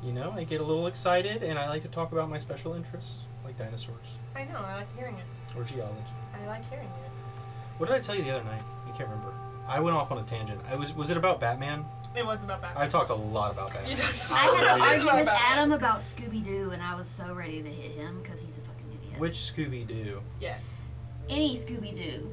You know, I get a little excited, and I like to talk about my special interests, like dinosaurs. I know, I like hearing it. Or geology. I like hearing it. What did I tell you the other night? I can't remember. I went off on a tangent. Was it about Batman? It was about Batman. I talked a lot about Batman. I had an argument with Batman. Adam about Scooby-Doo, and I was so ready to hit him because he's a fucking idiot. Which Scooby-Doo? Yes. Any Scooby-Doo.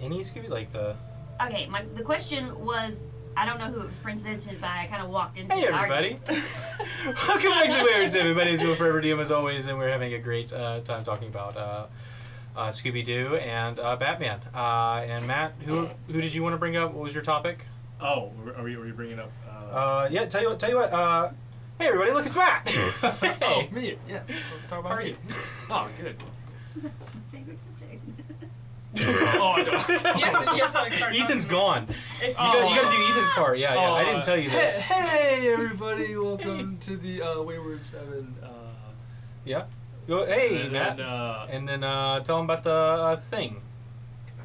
Any Scooby? Like the... Okay, the question was, I don't know who it was presented by. I kind of walked into Hey, everybody. Welcome back to the Wayward Seven. My name is Will Forever DM, as always, and we're having a great time talking about Scooby-Doo and Batman. And Matt, who did you want to bring up? What was your topic? Oh, are we bringing up? Yeah, tell you what. Hey, everybody, look, it's Matt. Hey. Oh, me. Yes. Talk about How are me. you? Oh, good. Favorite subject. Oh, I know. You have to like start Ethan's talking. gone. It's You got to do Ethan's part. Yeah, I didn't tell you this. Hey, everybody! Welcome to the Wayward Seven. Yeah. Go, hey, and Matt. Then, And then tell them about the thing.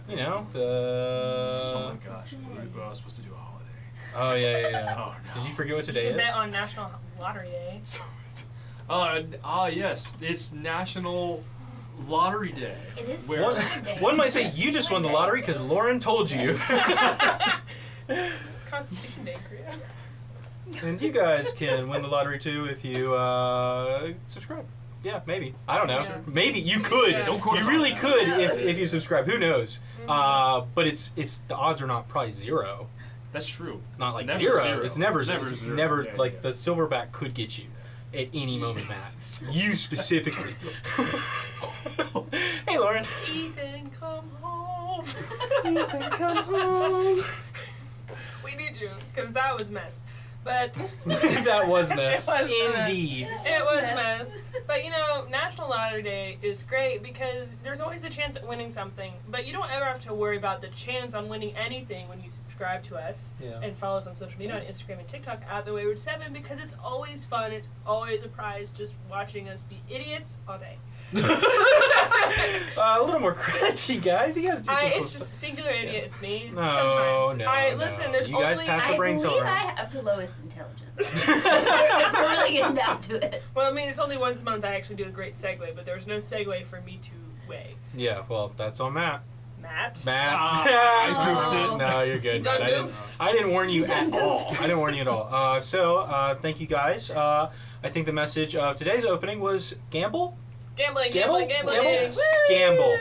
You know, the... oh my gosh, we were supposed to do a holiday. Oh, yeah. Oh no. Did you forget what today You can is? bet on National Lottery Day. Yes, it's National Lottery Day. It is Where- Lottery Day. One might say you just won the lottery because Lauren told you. It's Constitution Day in Korea. And you guys can win the lottery too if you subscribe. Yeah, maybe. I don't know. Yeah. Maybe you could. Yeah. Don't quote You us on really that. could Yes. if you subscribe. Who knows? Mm-hmm. But it's the odds are not probably zero. That's true. Not It's like never zero. It's never zero. Yeah, like yeah. the silverback could get you at any moment, Matt. You specifically. Hey, Lauren. Ethan, come home. Ethan, come home. We need you, because that was mess. But That was mess. It was mess. Indeed. it was mess. But you know, National Lottery Day is great because there's always the chance at winning something, but you don't ever have to worry about the chance on winning anything when you subscribe to us Yeah. and follow us on social media on Instagram and TikTok at The Wayward Seven, because it's always fun. It's always a prize just watching us be idiots all day. A little more credit to you guys. You guys do some cool It's stuff. just singular idiot. It's me. No, Sometimes. no, Listen, no. there's You guys only. passed the I brain believe cell I around. have the lowest intelligence. If we're really getting down to it. Well, I mean, it's only once a month I actually do a great segue, but there was no segue for me to weigh. Yeah, well, that's on Matt. Matt? Matt. I goofed it. No, you're good. Done Matt. goofed. I didn't warn you at all. I didn't warn you at all. So, thank you guys. I think the message of today's opening was gamble? Gambling, Gamble? gambling, gambling. Gamble.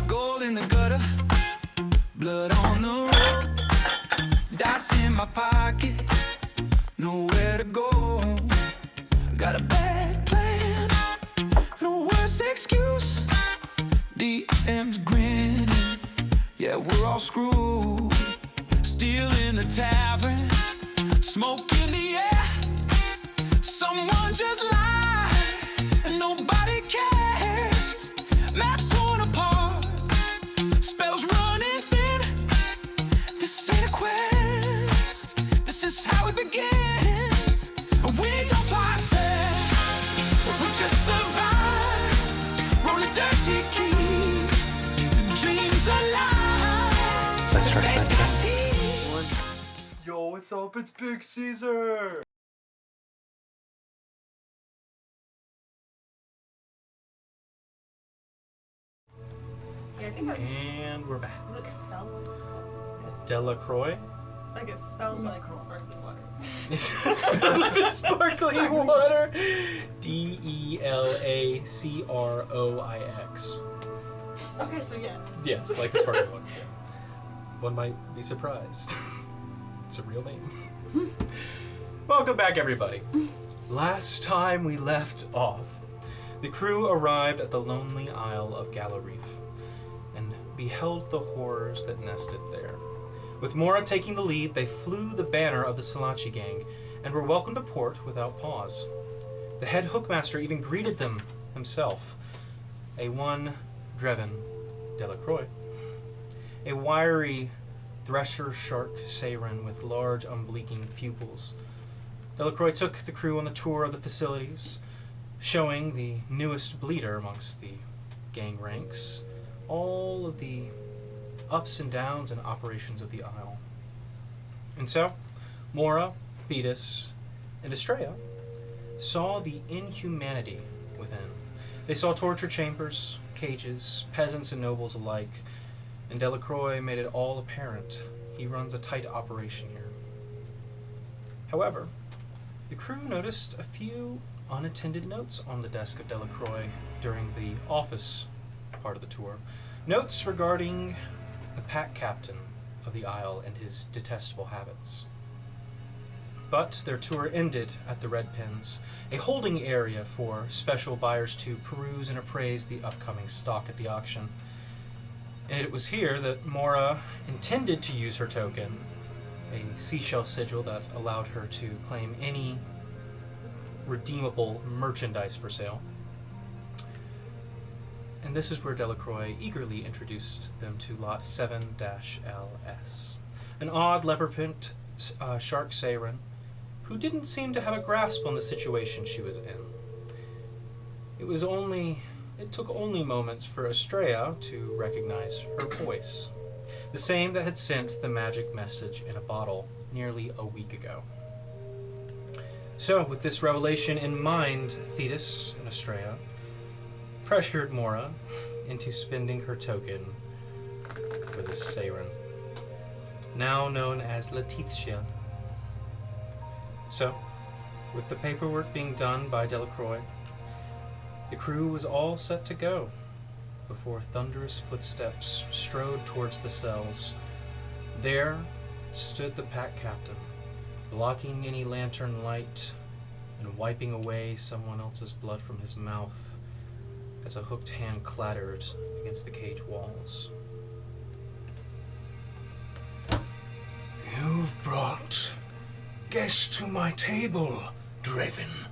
Gold in the gutter, blood on the road, dice in my pocket, nowhere to go. Got a bad plan, no worse excuse. DM's grinning, yeah, we're all screwed. Still in the tavern, smoke in the air. Someone just lied, and nobody cares. Maps torn apart, spells running thin. This ain't a quest, this is how it begins. We don't fight fair, we just survive. Roll a dirty key, dreams alive. Let's start Face that. got teeth. Yo, what's up? It's Big Caesar. Yeah, I think that's. And we're back. Is it spelled? Delacroix. Like it's spelled like the sparkling water. Spelled like the sparkling water. DELACROIX. Okay, so yes. Yes, like the sparkling water. Yeah. One might be surprised. It's a real name. Welcome back, everybody. Last time we left off, the crew arrived at the lonely Isle of Gallowreef and beheld the horrors that nested there. With Mora taking the lead, they flew the banner of the Salachi gang and were welcomed to port without pause. The head hookmaster even greeted them himself, a one Dreven Delacroix, a wiry thresher shark sarin with large unblinking pupils. Delacroix took the crew on the tour of the facilities, showing the newest bleeder amongst the gang ranks all of the ups and downs and operations of the Isle. And so, Mora, Thetis, and Estrella saw the inhumanity within. They saw torture chambers, cages, peasants and nobles alike, and Delacroix made it all apparent he runs a tight operation here. However, the crew noticed a few unattended notes on the desk of Delacroix during the office part of the tour. Notes regarding the pack captain of the Isle and his detestable habits. But their tour ended at the Red Pens, a holding area for special buyers to peruse and appraise the upcoming stock at the auction. And it was here that Mora intended to use her token, a seashell sigil that allowed her to claim any redeemable merchandise for sale. And this is where Delacroix eagerly introduced them to Lot 7-LS, an odd leopard-print shark siren who didn't seem to have a grasp on the situation she was in. It took only moments for Estrella to recognize her voice, the same that had sent the magic message in a bottle nearly a week ago. So, with this revelation in mind, Thetis and Estrella pressured Mora into spending her token for this siren, now known as Letitia. So, with the paperwork being done by Delacroix, the crew was all set to go before thunderous footsteps strode towards the cells. There stood the pack captain, blocking any lantern light and wiping away someone else's blood from his mouth as a hooked hand clattered against the cage walls. You've brought guests to my table, Draven.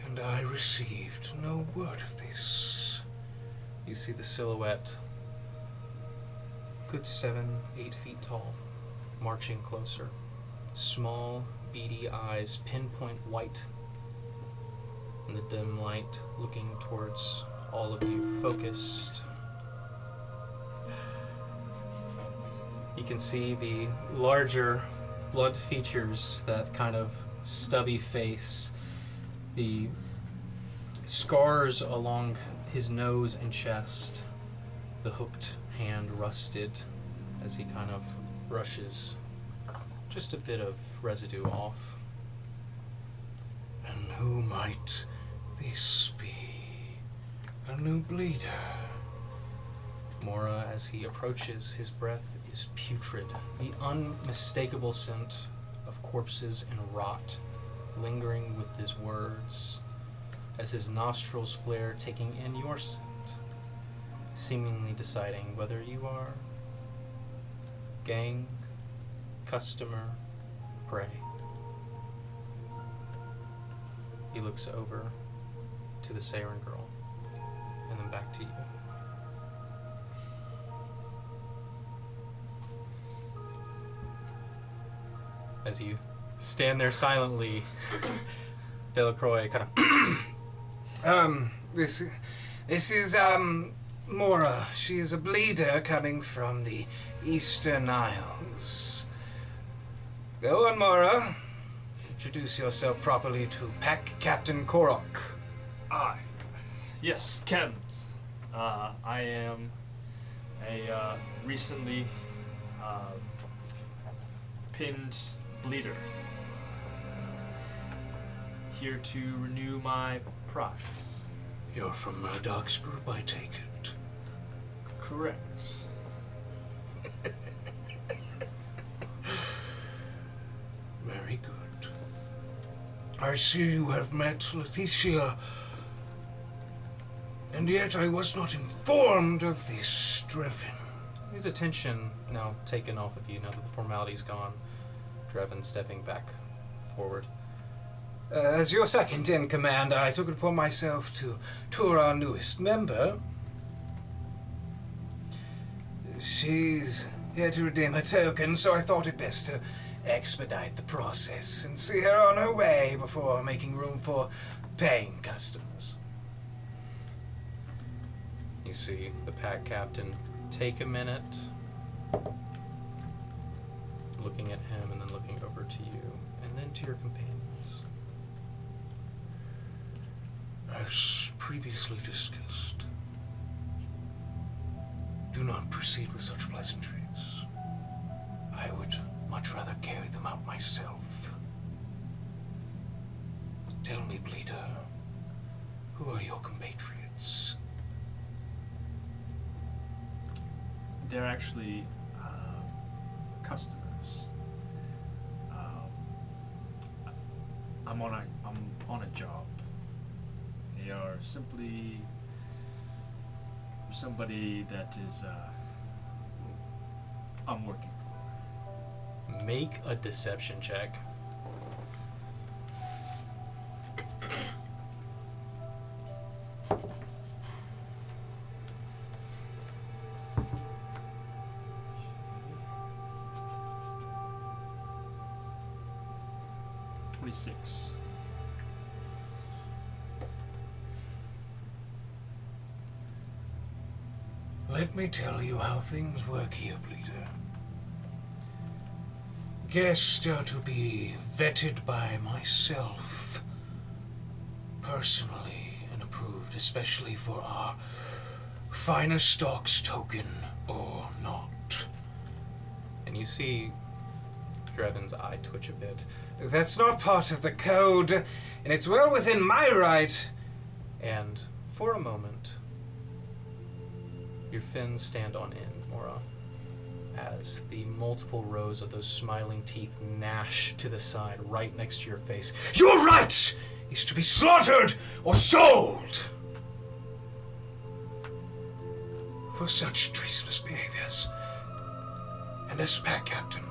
And I received no word of this. You see the silhouette, good 7-8 feet tall, marching closer. Small, beady eyes, pinpoint white in the dim light, looking towards all of you, focused. You can see the larger blunt features, that kind of stubby face, the scars along his nose and chest, the hooked hand rusted as he kind of brushes just a bit of residue off. And who might this be? A new bleeder? Mora, as he approaches, his breath is putrid, the unmistakable scent of corpses and rot lingering with his words as his nostrils flare, taking in your scent, seemingly deciding whether you are gang, customer, prey. He looks over to the Siren girl and then back to you. As you stand there silently, Delacroix kind of This is, Mora. She is a bleeder coming from the Eastern Isles. Go on, Mora. Introduce yourself properly to Pack Captain Korok. Aye. Yes, Kent. I am a recently pinned bleeder. Here to renew my prize. You're from Murdoch's group, I take it. Correct. Very good. I see you have met Letitia, and yet I was not informed of this, Draven. his attention now taken off of you now that the formality's gone. Draven stepping back forward. As your second in command, I took it upon myself to tour our newest member. She's here to redeem her token, so I thought it best to expedite the process and see her on her way before making room for paying customers. You see the pack captain take a minute, looking at him and then looking over to you, and then to your companions. As previously discussed, do not proceed with such pleasantries. I would much rather carry them out myself. Tell me, Bleeder, who are your compatriots? They're actually customers. I'm on a job. They are simply somebody that is I'm working for. Make a deception check. $26. Let me tell you how things work here, Bleeder. Guests are to be vetted by myself, personally, and approved, especially for our finest stocks token or not. And you see Drevin's eye twitch a bit. That's not part of the code, and it's well within my right. And for a moment, your fins stand on end, Mora, as the multiple rows of those smiling teeth gnash to the side right next to your face. Your right is to be slaughtered or sold for such treasonous behaviors. And as pack captain,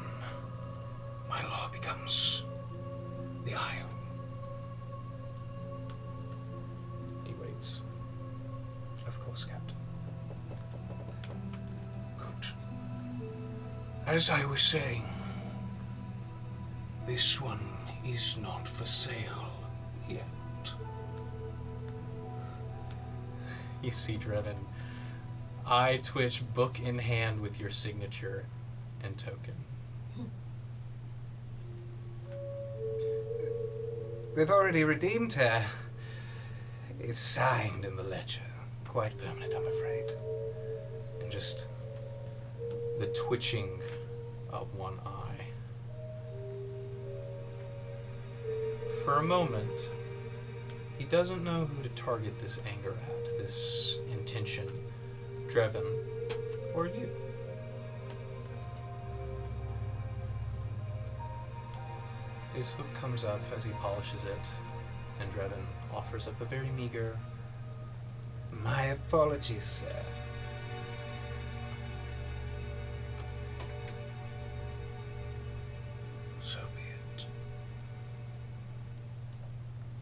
my law becomes the iron. He waits. Of course, Captain. Good. As I was saying, this one is not for sale yet. You see Drevin, eye twitch, book in hand with your signature and token. They've already redeemed her. It's signed in the ledger. Quite permanent, I'm afraid. And just the twitching of one eye. For a moment, he doesn't know who to target this anger at, this intention, Drevin, or you. His hook comes up as he polishes it, and Drevin offers up a very meager, My apologies, sir. So be it.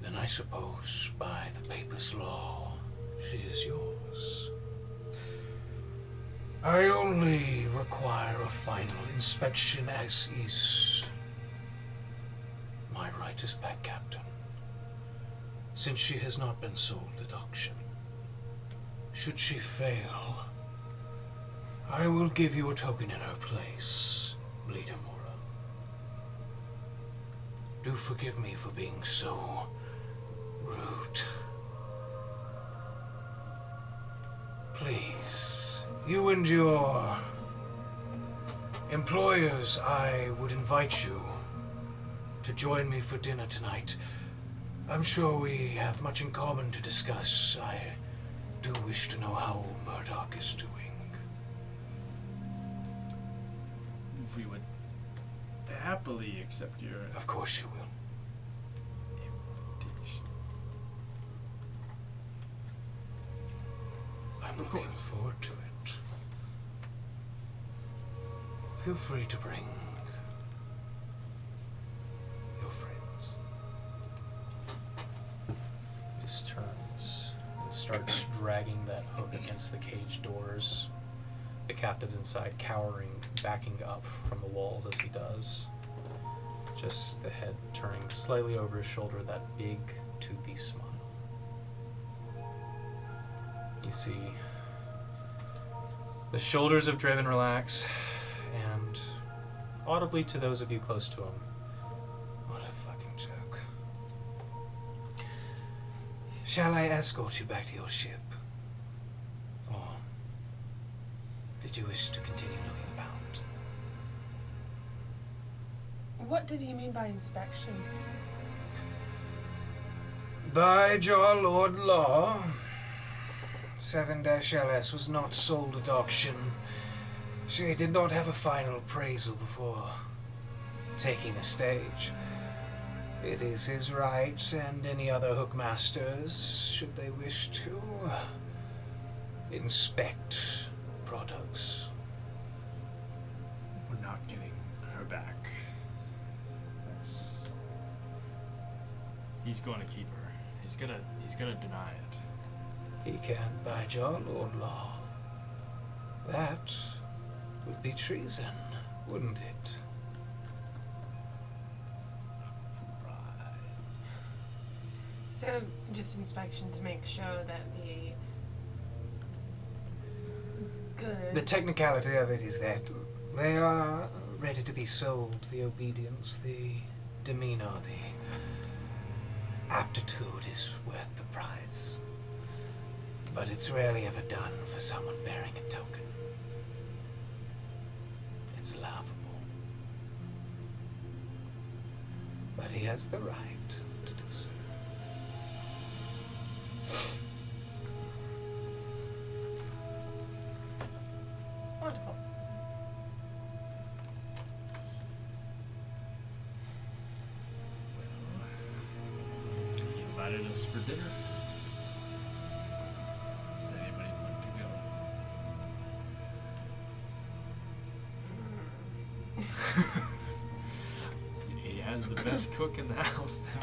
Then I suppose, by the paper's law, she is yours. I only require a final inspection, as is my right as pack captain, since she has not been sold at auction. Should she fail, I will give you a token in her place, Bleeder Mora. Do forgive me for being so rude. Please, you and your employers, I would invite you to join me for dinner tonight. I'm sure we have much in common to discuss. I do wish to know how Murdoch is doing. We would happily accept your Of course you will. invitation. I'm Of looking course. forward to it. Feel free to bring your friends. He just turns and starts dragging that hook against the cage doors. The captives inside cowering, backing up from the walls as he does. Just the head turning slightly over his shoulder, that big, toothy smile. You see The shoulders of Driven relax, and audibly to those of you close to him, what a fucking joke. Shall I escort you back to your ship? Or did you wish to continue looking about? What did he mean by inspection? By your Lord Law, 7-LS was not sold at auction. She did not have a final appraisal before taking the stage. It is his right, and any other hookmasters, should they wish to, inspect products. We're not getting her back. He's going to keep her. He's gonna deny it. He can, by your Lord Law. That would be treason, wouldn't it? So, just inspection to make sure that the goods... The technicality of it is that they are ready to be sold. The obedience, the demeanor, the aptitude is worth the price. But it's rarely ever done for someone bearing a token. It's laughable. But he has the right to do so. Wonderful. He invited us for dinner. Does anybody want to go? He has the best cook in the house now.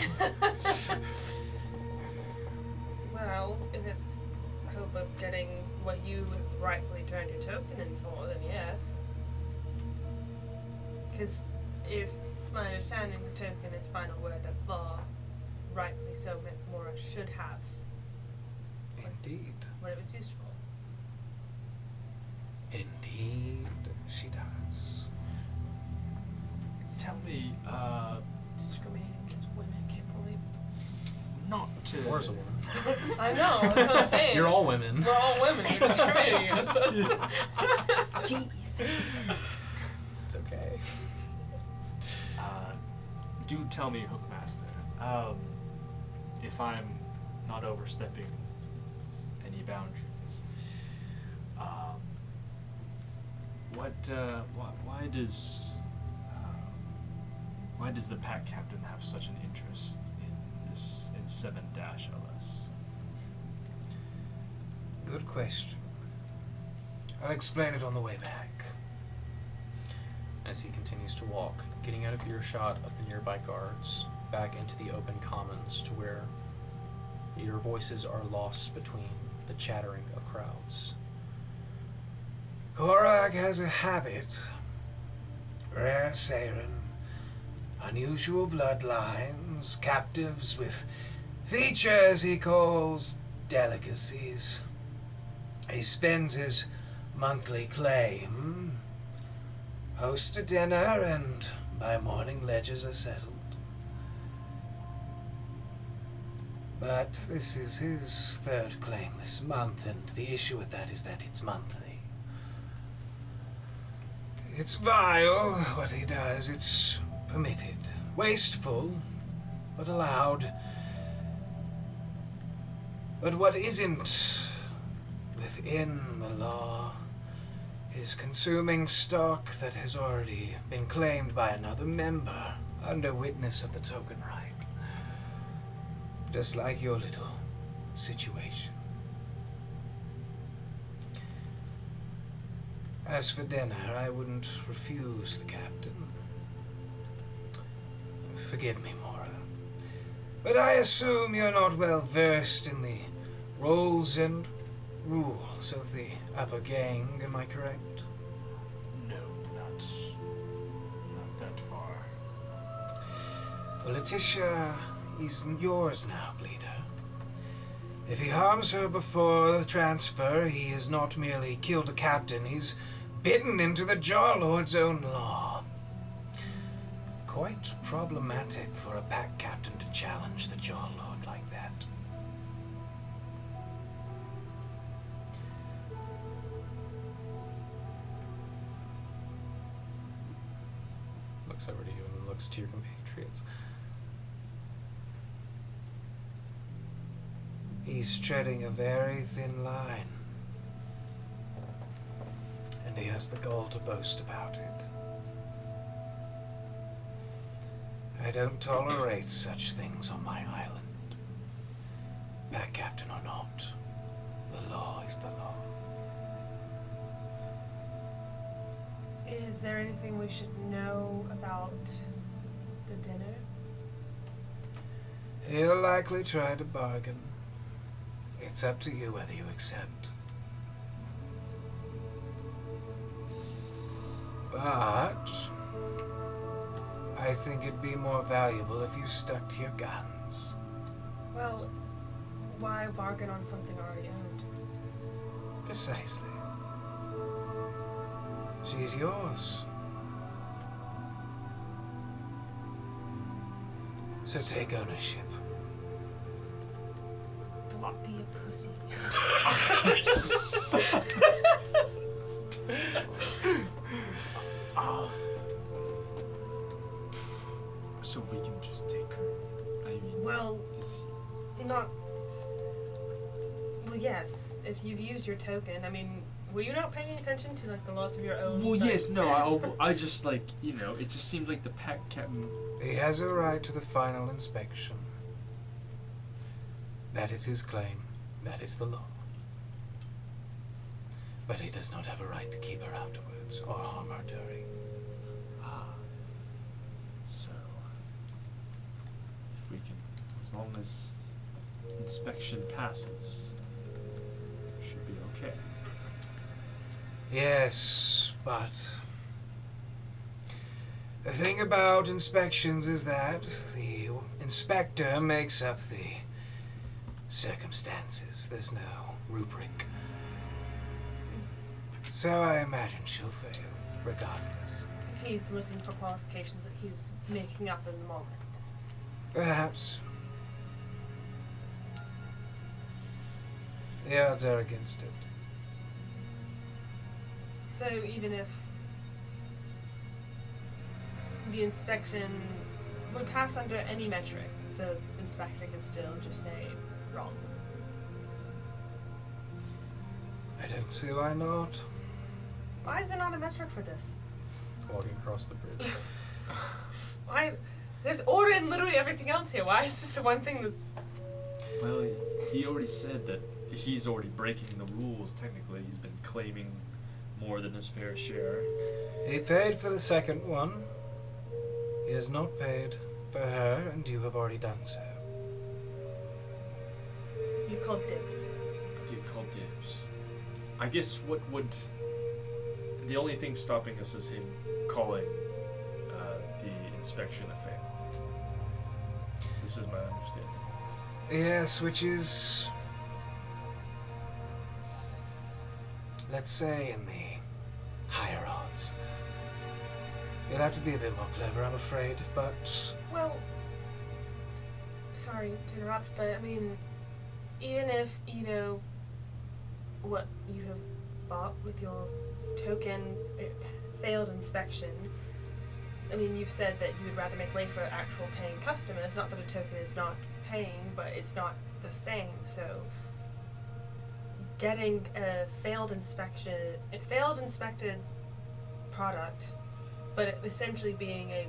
Well, if it's hope of getting what you rightfully turned your token in for, then yes. Because if my understanding, the token is final word, that's law. Rightfully so, Mora should have Indeed. what it was used for. Indeed, she does. Tell me, Discriminating against women, can't believe it. not to. Mora's a woman. I know, that's what I'm saying. You're all women. We're all women, you're discriminating against us. Jeez. It's okay. Do tell me, Hookmaster, if I'm not overstepping any boundaries. Why does the pack captain have such an interest in 7-LS? Good question. I'll explain it on the way back. As he continues to walk, getting out of earshot of the nearby guards, back into the open commons to where your voices are lost between the chattering of crowds. Korak has a habit. Rare Saren, unusual bloodlines, captives with features he calls delicacies. He spends his monthly claim, hosts a dinner, and by morning ledgers are settled. But this is his third claim this month, and the issue with that is that it's monthly. It's vile what he does. It's permitted. Wasteful, but allowed. But what isn't within the law is consuming stock that has already been claimed by another member under witness of the token right. Just like your little situation. As for dinner, I wouldn't refuse the captain. Forgive me, Mora. But I assume you're not well versed in the roles and rules of the upper gang, am I correct? No, not that far. Well, Letitia is yours now, Bleeder. If he harms her before the transfer, he has not merely killed a captain, he's bitten into the Jarlord's own law. Quite problematic for a pack captain to challenge the Jarlord like that. Looks over to you and looks to your compatriots. He's treading a very thin line. And he has the gall to boast about it. I don't tolerate such things on my island. Pack captain or not, the law is the law. Is there anything we should know about the dinner? He'll likely try to bargain. It's up to you whether you accept. But I think it'd be more valuable if you stuck to your guns. Well, why bargain on something already owned? Precisely. She's yours. So take ownership. Don't be a pussy. So we can just take her. I mean, Well, is not. Well, yes. If you've used your token, I mean, were you not paying attention to like the laws of your own? well, like- yes, no. I just like it just seems like the pack captain. He has a right to the final inspection. That is his claim. That is the law. But he does not have a right to keep her afterwards or harm her during. So if we can, as long as inspection passes, should be okay. Yes, but the thing about inspections is that the inspector makes up the circumstances. There's no rubric. So I imagine she'll fail, regardless. Because he's looking for qualifications that he's making up in the moment. Perhaps. The odds are against it. So even if the inspection would pass under any metric, the inspector could still just say wrong. I don't see why not. Why is there not a metric for this? Walking across the bridge. Why? There's order in literally everything else here. Why is this the one thing that's... Well, he already said that he's already breaking the rules. Technically, he's been claiming more than his fair share. He paid for the second one. He has not paid for her, and you have already done so. You called dibs. I did call dibs. I guess what would the only thing stopping us is him calling the inspection a fail. This is my understanding. Yes, which is, let's say, in the higher odds. You'll have to be a bit more clever, I'm afraid, but Well, sorry to interrupt, but I mean, even if, what you have bought with your token failed inspection, I mean, you've said that you would rather make way for actual paying customers. Not that a token is not paying, but it's not the same. So, getting a failed inspected product, but it essentially being a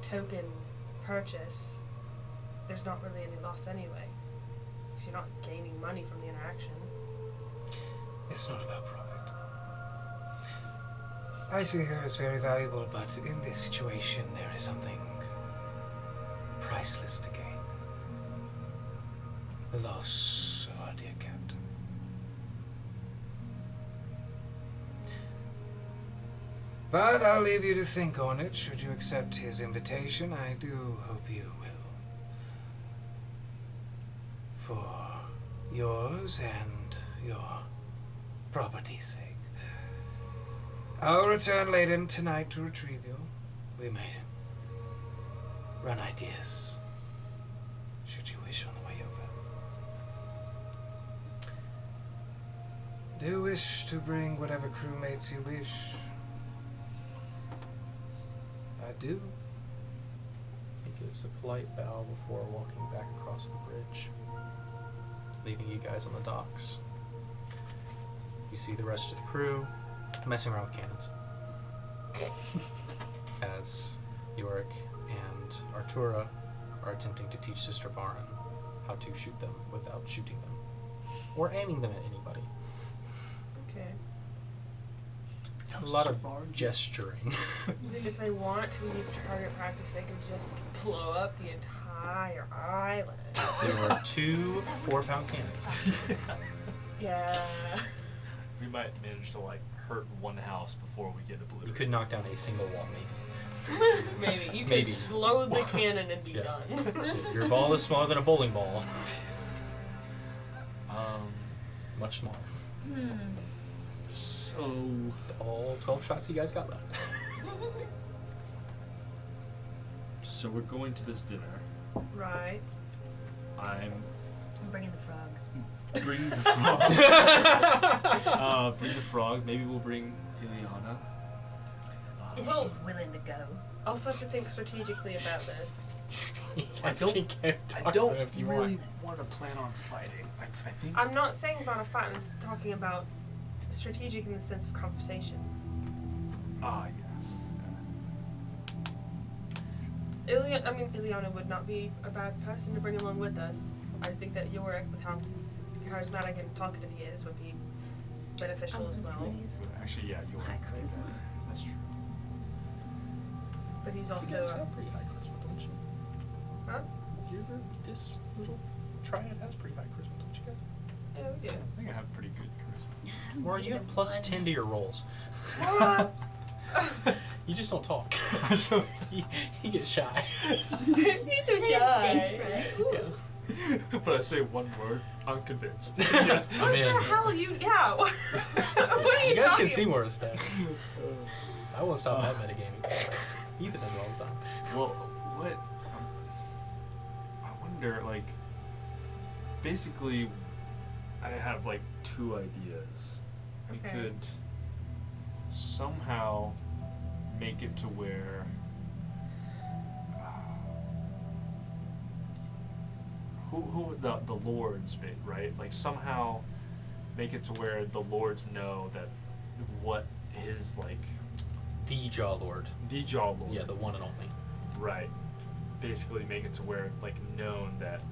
token purchase, there's not really any loss anyway. 'Cause you're not gaining money from the interaction. it's not about profit. I see her as very valuable, but in this situation there is something priceless to gain. The loss of our dear captain. But I'll leave you to think on it. Should you accept his invitation, I do hope you will. For yours and your property's sake. I'll return later tonight to retrieve you. We may run ideas, should you wish, on the way over. Do wish to bring whatever crewmates you wish? I do. He gives a polite bow before walking back across the bridge, leaving you guys on the docks. You see the rest of the crew messing around with cannons. As Yorick and Artura are attempting to teach Sister Varin how to shoot them without shooting them. Or aiming them at anybody. Okay. A lot of gesturing. Even if they want to use target practice, they can just blow up the entire island. There were 2 4-pound cannons. Yeah. We might manage to like hurt one house before we get obliterated. You could knock down a single wall, maybe. Maybe. You could Maybe. load the cannon and be Yeah. done. Your ball is smaller than a bowling ball. Much smaller. So All 12 shots you guys got left. so we're going to this dinner. Right. I'm I'm bringing the frog. bringing the frog. Bring the frog. Maybe we'll bring Ileana. If Well- she's willing to go. Also have to think strategically about this. You I guys don't- can talk I don't to her if you really want. want to plan on fighting. I think. I'm not saying about a fight, I'm just talking about strategic in the sense of conversation. Yes. Ileana would not be a bad person to bring along with us. I think that Yorick, with how charismatic and talkative he is, would be beneficial as well. Actually, yeah, you're High charisma. That's true. But he's You also guys have pretty high charisma, don't you? huh? This little triad has pretty high charisma, don't you guys? Yeah, we do. I think I have pretty good charisma. Or you have plus 10 to your rolls. What? You just don't talk. you get shy. You're too Stage shy. fright. Yeah. But I say one word, I'm convinced. I'm What in. the hell you? Yeah. What are you You guys talking? can see more of stuff. I won't stop that metagaming. Ethan does it all the time. Well, what? I wonder, like, basically, I have like 2 ideas. We Okay. could somehow make it to where who the lords bit, right? Like somehow make it to where the lords know that what his like The Jaw Lord. the Jaw Lord. Yeah, the one and only. Right. Basically make it to where like known that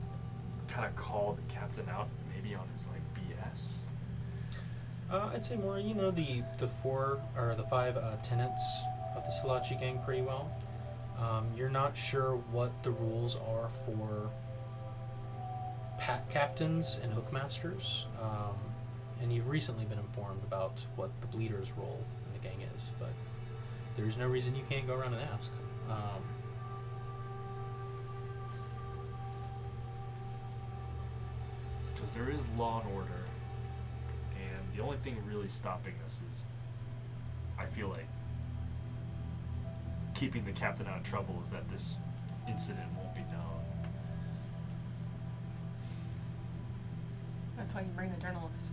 kind of call the captain out maybe on his like BS. I'd say more. You know the 4 or the 5 tenants of the Salachi gang pretty well. You're not sure what the rules are for pack captains and hookmasters, and you've recently been informed about what the bleeder's role in the gang is, but there's no reason you can't go around and ask. Because there is law and order, and the only thing really stopping us is, I feel like, keeping the captain out of trouble is that this incident won't be known. That's why you bring the journalist.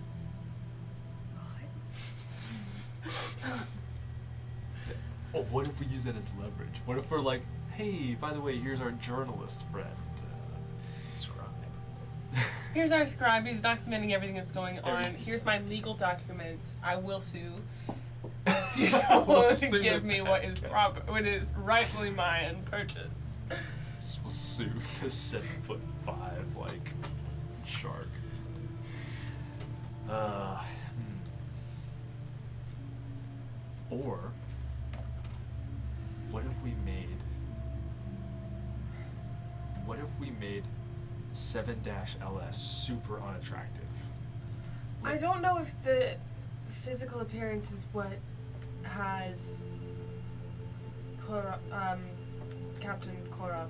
Oh, what if we use that as leverage? What if we're like, hey, by the way, here's our journalist friend. Scribe. Here's our scribe. He's documenting everything that's going on. Everything. Here's my legal documents. I will sue. If you don't Sue give the me what is proper, what is rightfully mine, purchased. This will sue the 7'5" like shark. Or what if we made 7-LS super unattractive? I don't know if the physical appearance is what has Captain Korok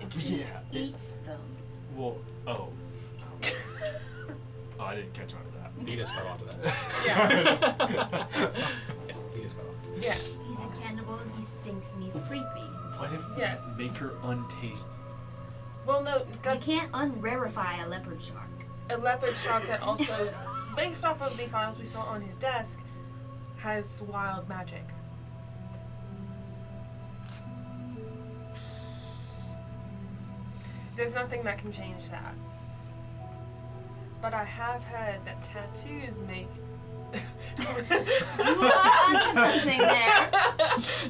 intrigued. Yeah. Eats them. Well, oh. Oh, I didn't catch on to that. Vetus got onto that. Yeah. Vetus got on. Yeah. He's a cannibal, he stinks, and he's creepy. What if Yes. we make her untaste? Well, no, You that's can't unrarify a leopard shark. a leopard shark that also, based off of the files we saw on his desk, has wild magic. There's nothing that can change that. But I have heard that tattoos make. You are onto something there.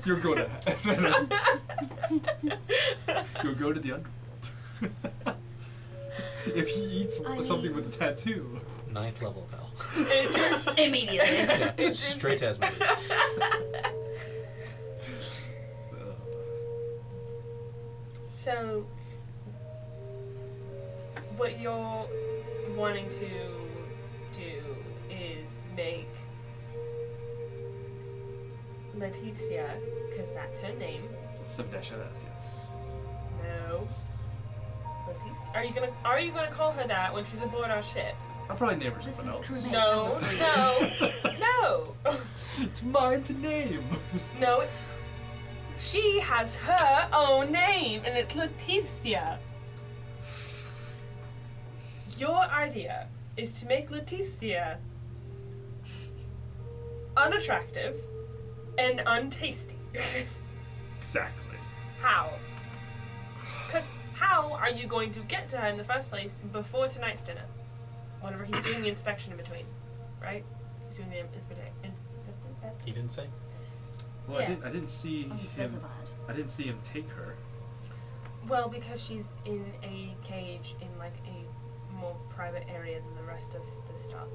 You're going to. You'll go to the underworld. If he eats something with a tattoo. 9th level, pal. It just Immediately. Yeah, straight to Asmodeus. So, what you're wanting to do is make Letitia, because that's her name. Subdesha, yes. No. Letitia. Are you gonna call her that when she's aboard our ship? I'll probably name her This something is else. true. No, no, no, It's mine to name. no. She has her own name, and it's Letitia. Your idea is to make Letitia unattractive and untasty. Exactly. How? Because how are you going to get to her in the first place before tonight's dinner? Whenever he's doing the inspection in between, right? He's doing the inspection. He didn't say. Well, Yes. I didn't see him. Unspecified. I didn't see him take her. Well, because she's in a cage in like a more private area than the rest of the stock.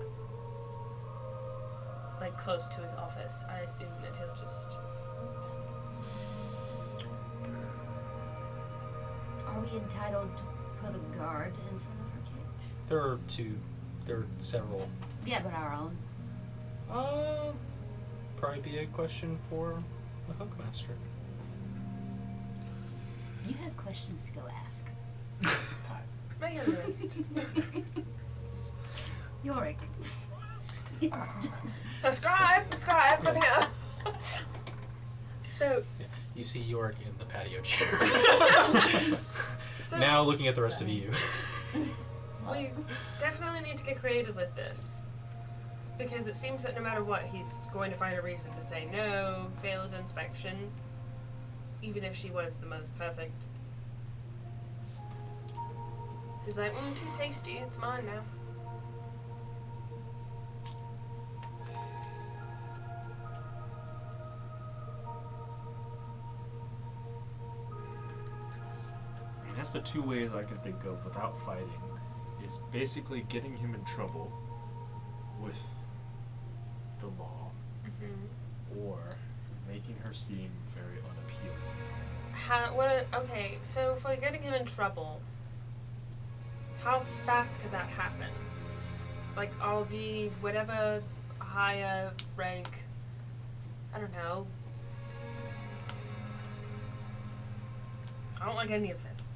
Like close to his office. I assume that he'll just. Are we entitled to put a guard in front of her cage? There are several. Yeah, but our own. Probably be a question for the Hookmaster. You have questions to go ask. Make a list. Yorick. Scribe, come here. So, Yeah. You see York in the patio chair. so Now looking at the rest of you. we definitely need to get creative with this. Because it seems that no matter what, he's going to find a reason to say no, failed inspection, even if she was the most perfect. He's like, too tasty, it's mine now. I mean, that's the two ways I can think of without fighting. Is basically getting him in trouble with the law, or making her seem very unappealing. Okay, so for getting him in trouble, how fast could that happen? Like, I'll be whatever higher rank, I don't know. I don't like any of this.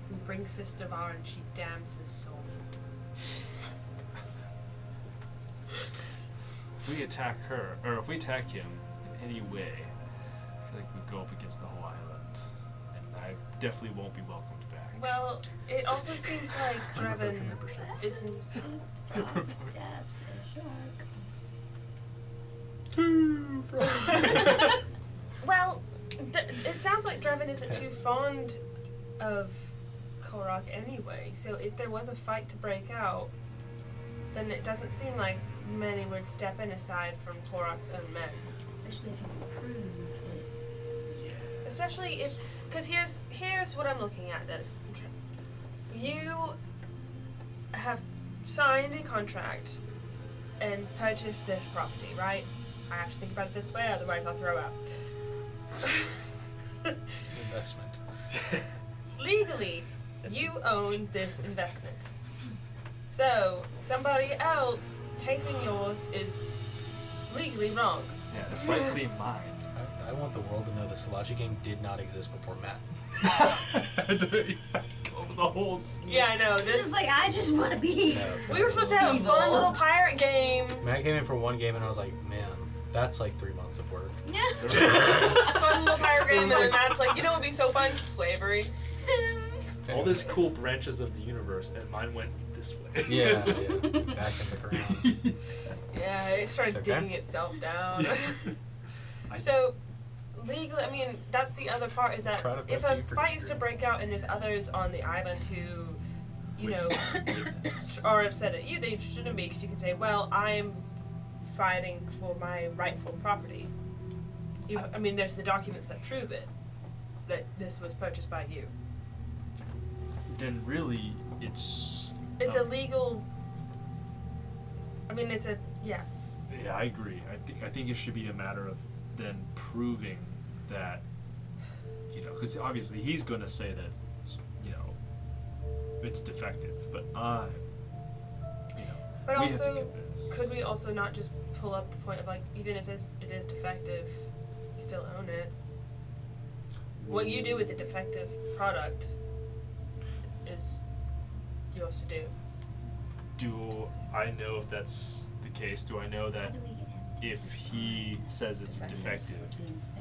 We bring Sister Var and she damns his soul. If we attack her, or if we attack him in any way, I feel like we go up against the whole island, and I definitely won't be welcomed back. Well, it also seems like Drevin isn't. 5 stabs at a shark. Well, it sounds like Drevin isn't too fond of Korok anyway, so if there was a fight to break out, then it doesn't seem like many would step in aside from Korok's own men. Especially if you can prove that. Especially if, because here's what I'm looking at this. You have signed a contract and purchased this property, right? I have to think about it this way, otherwise I'll throw up. It's an investment. Legally, you own this investment. So, somebody else taking yours is legally wrong. Yeah, it's rightfully mine. I want the world to know the Salachi gang did not exist before Matt. Over the whole Yeah, I know. It's This just like, I just want to be. No, we were supposed to have a Evil. fun little pirate game. Matt came in for one game and I was like, man, that's like 3 months of work. Fun little pirate game, and then Matt's like, you know what would be so fun? Slavery. all these cool branches of the universe, and mine went this way. Yeah, back in the ground. Yeah, it started It's okay. digging itself down. So, legally, I mean, that's the other part is that Proud of if both of a you for fight is to disagreeing. break out and there's others on the island who, you know, are upset at you, they shouldn't be, because you can say, well, I'm fighting for my rightful property. I mean, there's the documents that prove it, that this was purchased by you. Then really, it's. It's a legal. I mean, it's a yeah. Yeah, I agree. I think it should be a matter of then proving that, you know, because obviously he's going to say that, you know, it's defective, but you know, But we also, have to convince. could we also not just pull up the point of like, even if it is defective, you still own it. What you do with the defective product is yours to do. Do I know if that's the case? Do I know How that do we get him to if he says it's defective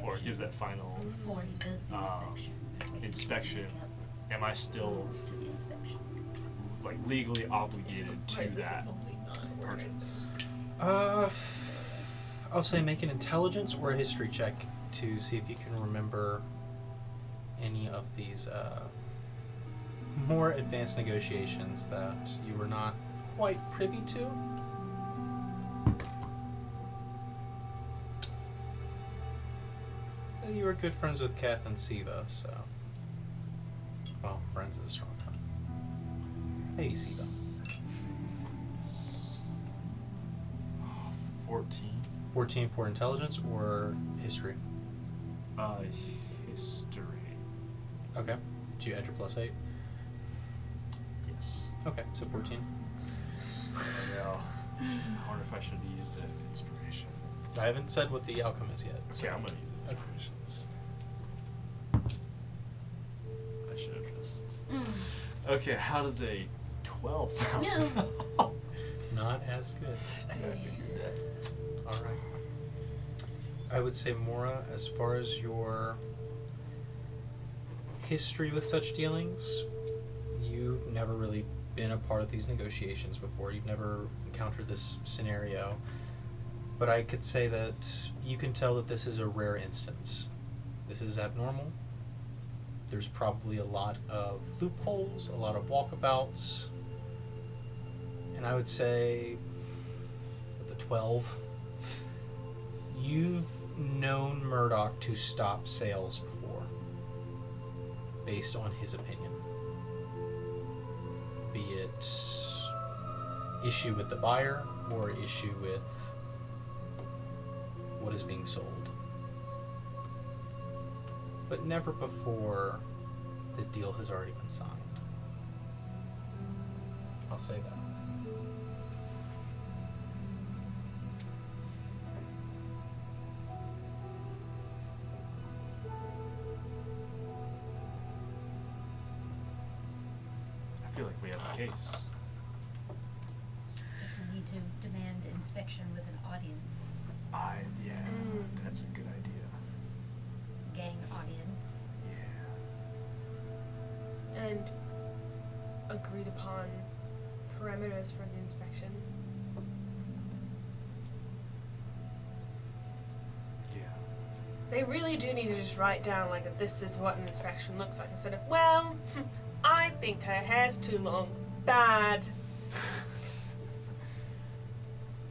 or gives that final before he does the inspection, am I still goes to the inspection? like legally obligated Why to is this that only purchase? I'll say make an intelligence or a history check to see if you can remember any of these more advanced negotiations that you were not quite privy to. You were good friends with Kath and Siva, so. Well, friends is a strong term. Hey, Siva. 14. 14 for intelligence or history? History. Okay. Did you add your +8? Yes. Okay, so 14. Yeah. I wonder if I should have used an inspiration. I haven't said what the outcome is yet. Okay, I'm gonna use inspirations. I should have just. Okay, how does a 12 sound? No. Not as good. I figured that. Alright. I would say, Mora, as far as your history with such dealings, you've never really been a part of these negotiations before. You've never encountered this scenario. But I could say that you can tell that this is a rare instance. This is abnormal. There's probably a lot of loopholes, a lot of walkabouts. And I would say, with the 12, you've known Murdoch to stop sales before, based on his opinion. Be it issue with the buyer or issue with what is being sold. But never before the deal has already been signed. I'll say that. I feel like we have a case. Just need to demand inspection with an audience, Yeah, that's a good idea. gang audience. Yeah. And agreed upon parameters for the inspection. Yeah. They really do need to just write down like that this is what an inspection looks like instead of, well, I think her hair's too long. Bad.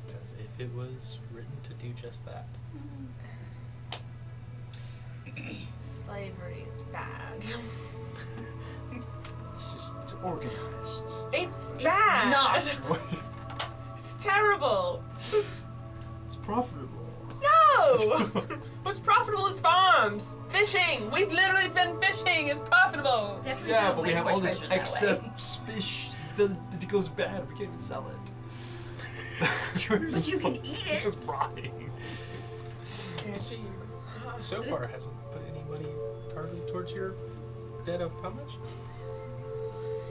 It's as if it was written to do just that. Slavery is bad. It's organized. It's It's bad. not. It's terrible. It's profitable. No! What's profitable is farms. Fishing. We've literally been fishing. It's profitable. Definitely Yeah, not but we way have more all this treasure that way. excess fish it goes bad. We can't even sell it. But you can eat it. It's just rotting. She so far hasn't put any money hardly towards your debt of how much?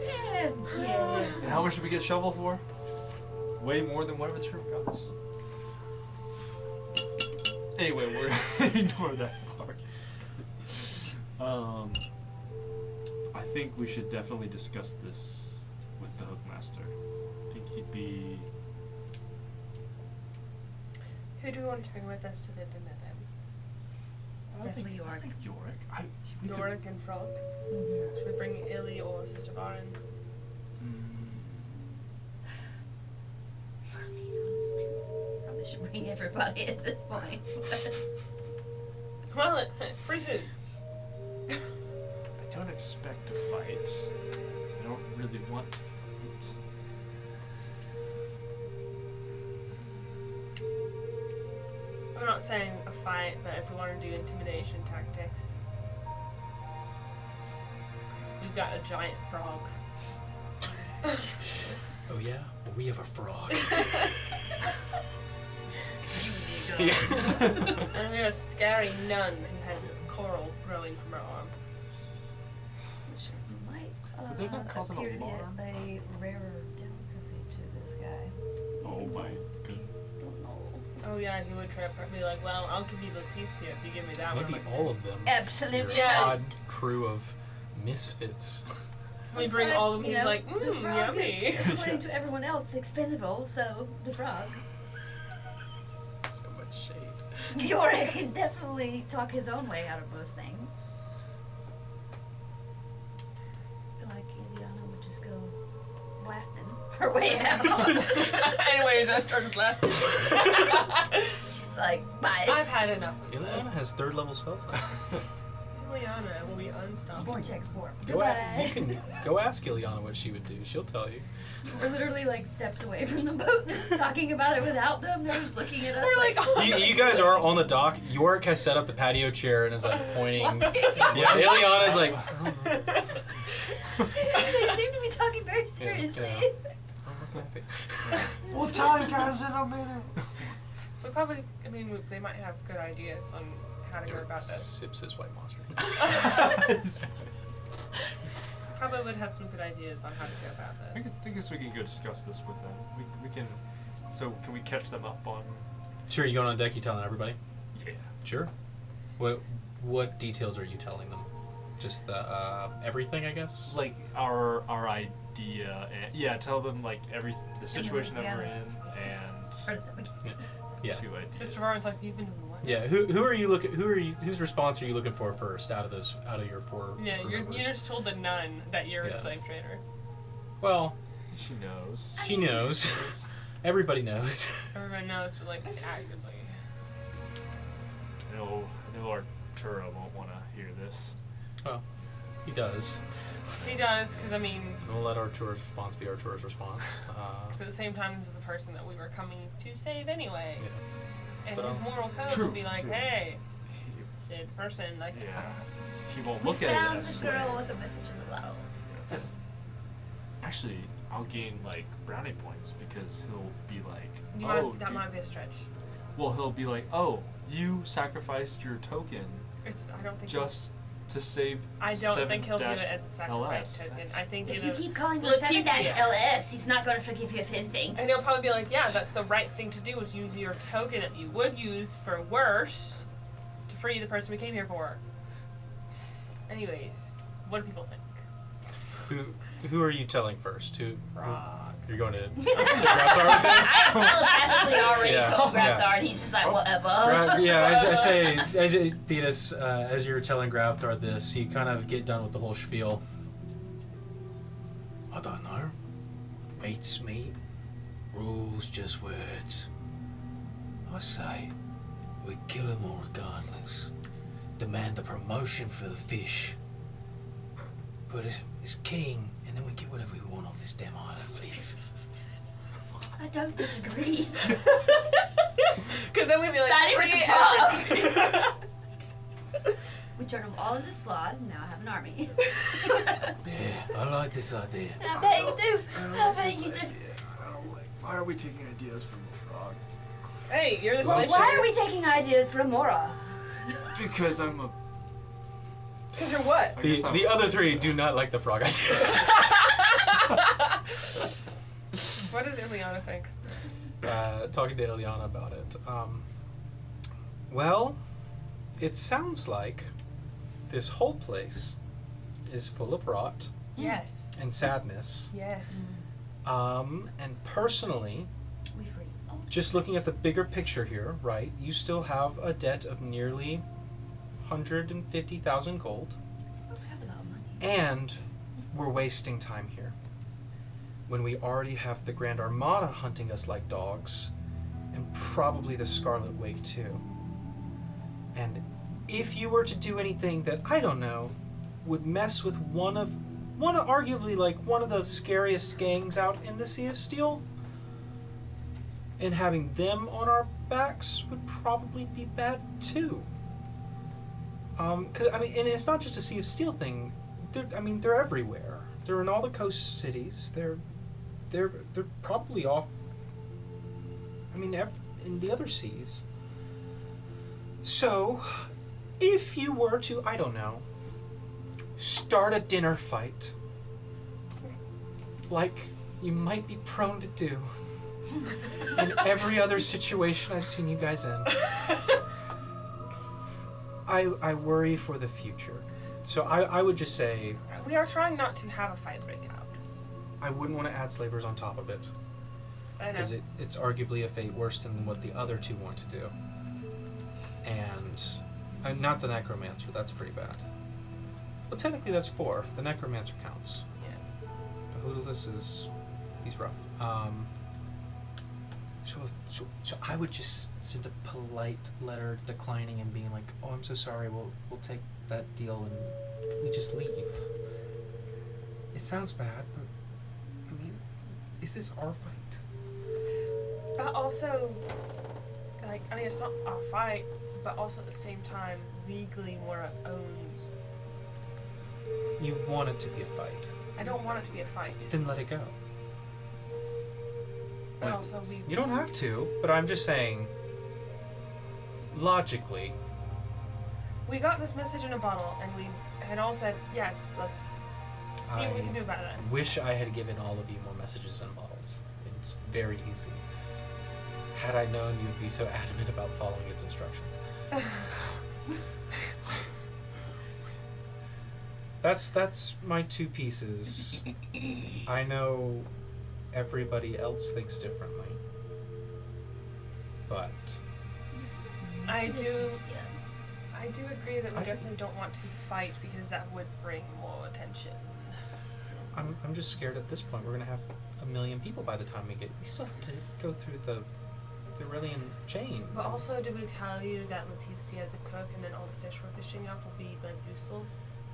Yeah. And how much did we get shovel for? Way more than whatever the shrimp costs. Anyway, we're ignore that part. I think we should definitely discuss this with the Hookmaster. I think he'd be. Who do we want to bring with us to the dinner then? Definitely Yorick. I think Yorick. Yorick and Frog. Should we bring Illy or Sister Varen? I mean, honestly, probably should bring everybody at this point. Well, free food. I don't expect to fight. I don't really want to fight. I'm not saying a fight, but if we want to do intimidation tactics, we've got a giant frog. Oh yeah? Well, we have a frog. And we have a scary nun who has coral growing from her arm. Which might Would they not cause an appear to be alarm? a rarer delicacy to this guy. Oh my goodness. Don't know. Oh yeah, he would try to be like, well, I'll give you Letizia if you give me that one. I'm Maybe like, all of them. Absolutely. Your Yeah. odd crew of misfits. we That's bring why, all of them. you He's know, like, the frog yummy. is, according to everyone else, expendable, so the frog. So much shade. Yorick can definitely talk his own way out of most things. I feel like Ileana would just go blasting her way out. Anyways, I started blasting. She's like, bye. I've had enough of Ileana this. has 3rd level spells now. Ileana will be unstoppable. Vortex warp. You Goodbye. can go ask Ileana what she would do. She'll tell you. We're literally like steps away from the boat, just talking about it without them. They're just looking at us We're like, oh, You guys are on the dock. Yorick has set up the patio chair and is like pointing. Walking. Yeah, Ileana's like. They seem to be talking very seriously. We'll tell you guys in a minute. we probably, I mean, they might have good ideas on how to go Yorick about this. sips his white monster. Probably would have some good ideas on how to go about I this. guess we can go discuss this with them. We can. So can we catch them up on? Sure, you going on deck? You telling everybody? Yeah. Sure. What details are you telling them? Just the everything, I guess. Like our idea, and yeah, tell them like the situation that we're in, and Start at the beginning. Yeah. 2 ideas. Sister Varen's like, you've been doing what? Yeah. Who are you looking? Whose response are you looking for first out of your 4? Yeah, crew you members? just told the nun that you're Yeah. a slave trader. Well, She knows. she knows. Everybody knows. Everyone knows, but like actively. I know Arturo won't want to hear this. Well, he does. He does, because I mean, We'll let Arturo's response be Arturo's response. 'cause at the same time, this is the person that we were coming to save anyway. Yeah. And But, his moral code true, would be like, true. hey, said person, like, Yeah. He won't We look at it found as the girl slave. with a message in the bottle. Actually, I'll gain like brownie points because he'll be like, you oh, might, that might be a stretch. well, he'll be like, oh, you sacrificed your token I don't think just to save. I don't think he'll view it 7-LS. as a sacrifice token. I think If you you know, keep calling him Letizia. 7-LS, he's not going to forgive you of anything. and he'll probably be like, yeah, that's the right thing to do is use your token that you would use for worse to free the person we came here for. Anyways, what do people think? Who are you telling first? Who? Frog. You're going to Grafthar with this? I telepathically already Yeah, told yeah. Grafthar, and he's just like, whatever. I say, Thetis, as you're telling Grafthar this, you kind of get done with the whole spiel. I don't know. Meat's meat. Rules just words. I say, we kill them all regardless. Demand a promotion for the fish. Put it as king, and then we get whatever we want off this damn island leaf. I don't disagree. Because then we'd be like, Siding with free the frog. everything. We turned them all into slot, and now I have an army. Yeah, I like this idea. I bet you do. I bet you do. I don't like. Why are we taking ideas from the frog? Hey, you're the Well, slave why trader. are we taking ideas from Mora? Because I'm a. Because you're what? I guess I'm The other three do not like the frog idea. What does Ileana think? Talking to Ileana about it. Well, it sounds like this whole place is full of rot Yes. and sadness. Yes. And personally, We free. Oh, just looking at the bigger picture here, right, you still have a debt of nearly 150,000 gold, we have a lot of money. and we're wasting time here. When we already have the Grand Armada hunting us like dogs, and probably the Scarlet Wake too. And if you were to do anything that, I don't know, would mess with one of arguably like one of the scariest gangs out in the Sea of Steel, and having them on our backs would probably be bad too. 'Cause I mean, and it's not just a Sea of Steel thing. They're everywhere. They're in all the coast cities. They're probably off. I mean, in the other seas. So, if you were to, I don't know, start a dinner fight, like you might be prone to do in every other situation I've seen you guys in, I worry for the future. So I would just say We are trying not to have a fight break out. I wouldn't want to add slavers on top of it, I know. because it's arguably a fate worse than what the other two want to do. And not the necromancer, that's pretty bad. But technically that's 4. The necromancer counts. Yeah. The Hoodless he's rough. So I would just send a polite letter declining and being like, "Oh, I'm so sorry. We'll take that deal and we just leave." It sounds bad, but I mean, is this our fight? But also, like, I mean, it's not our fight, but also at the same time, legally, Mora owns. You want it to be a fight, I don't want it to be a fight. then let it go. But also, You don't have to, but I'm just saying, logically, we got this message in a bottle, and we had all said, yes, let's see what we can do about this. wish I had given all of you more messages and bottles. It's very easy. Had I known you'd be so adamant about following its instructions. That's my 2 pieces. I know everybody else thinks differently, but I do Yeah. agree that we I- definitely don't want to fight because that would bring more attention. I'm just scared at this point we're gonna have 1 million people by the time we still have to go through the Aurelian chain. But also, did we tell you that Letizia is a cook, and then all the fish we're fishing up will be like useful?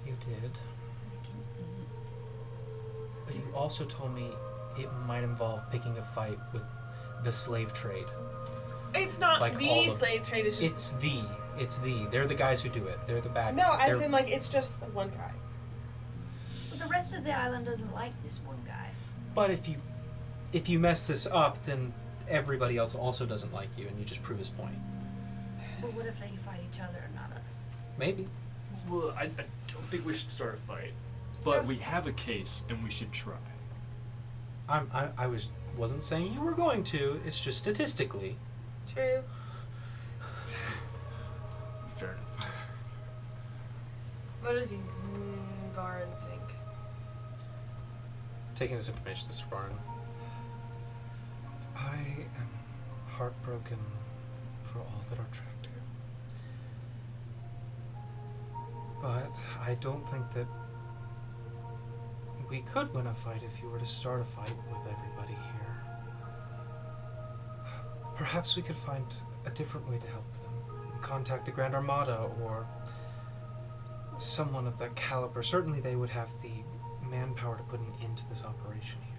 You did. But you also told me it might involve picking a fight with the slave trade. It's not Like all the of- slave trade. It's just It's the. They're the guys who do it. They're the bad. no, as they're- in like it's just the one guy. But the rest of the island doesn't like this one guy. But if you mess this up, then everybody else also doesn't like you, and you just prove his point. But what if they fight each other and not us? Maybe. Well, I don't think we should start a fight, but we have a case and we should try. I wasn't saying you were going to. It's just statistically. True. Fair enough. What does Varin think? Taking this information, Mr. Varn. I am heartbroken for all that are trapped here. But I don't think that we could win a fight if you were to start a fight with everybody here. Perhaps we could find a different way to help them. Contact the Grand Armada or someone of that caliber. Certainly they would have the manpower to put an end to this operation here.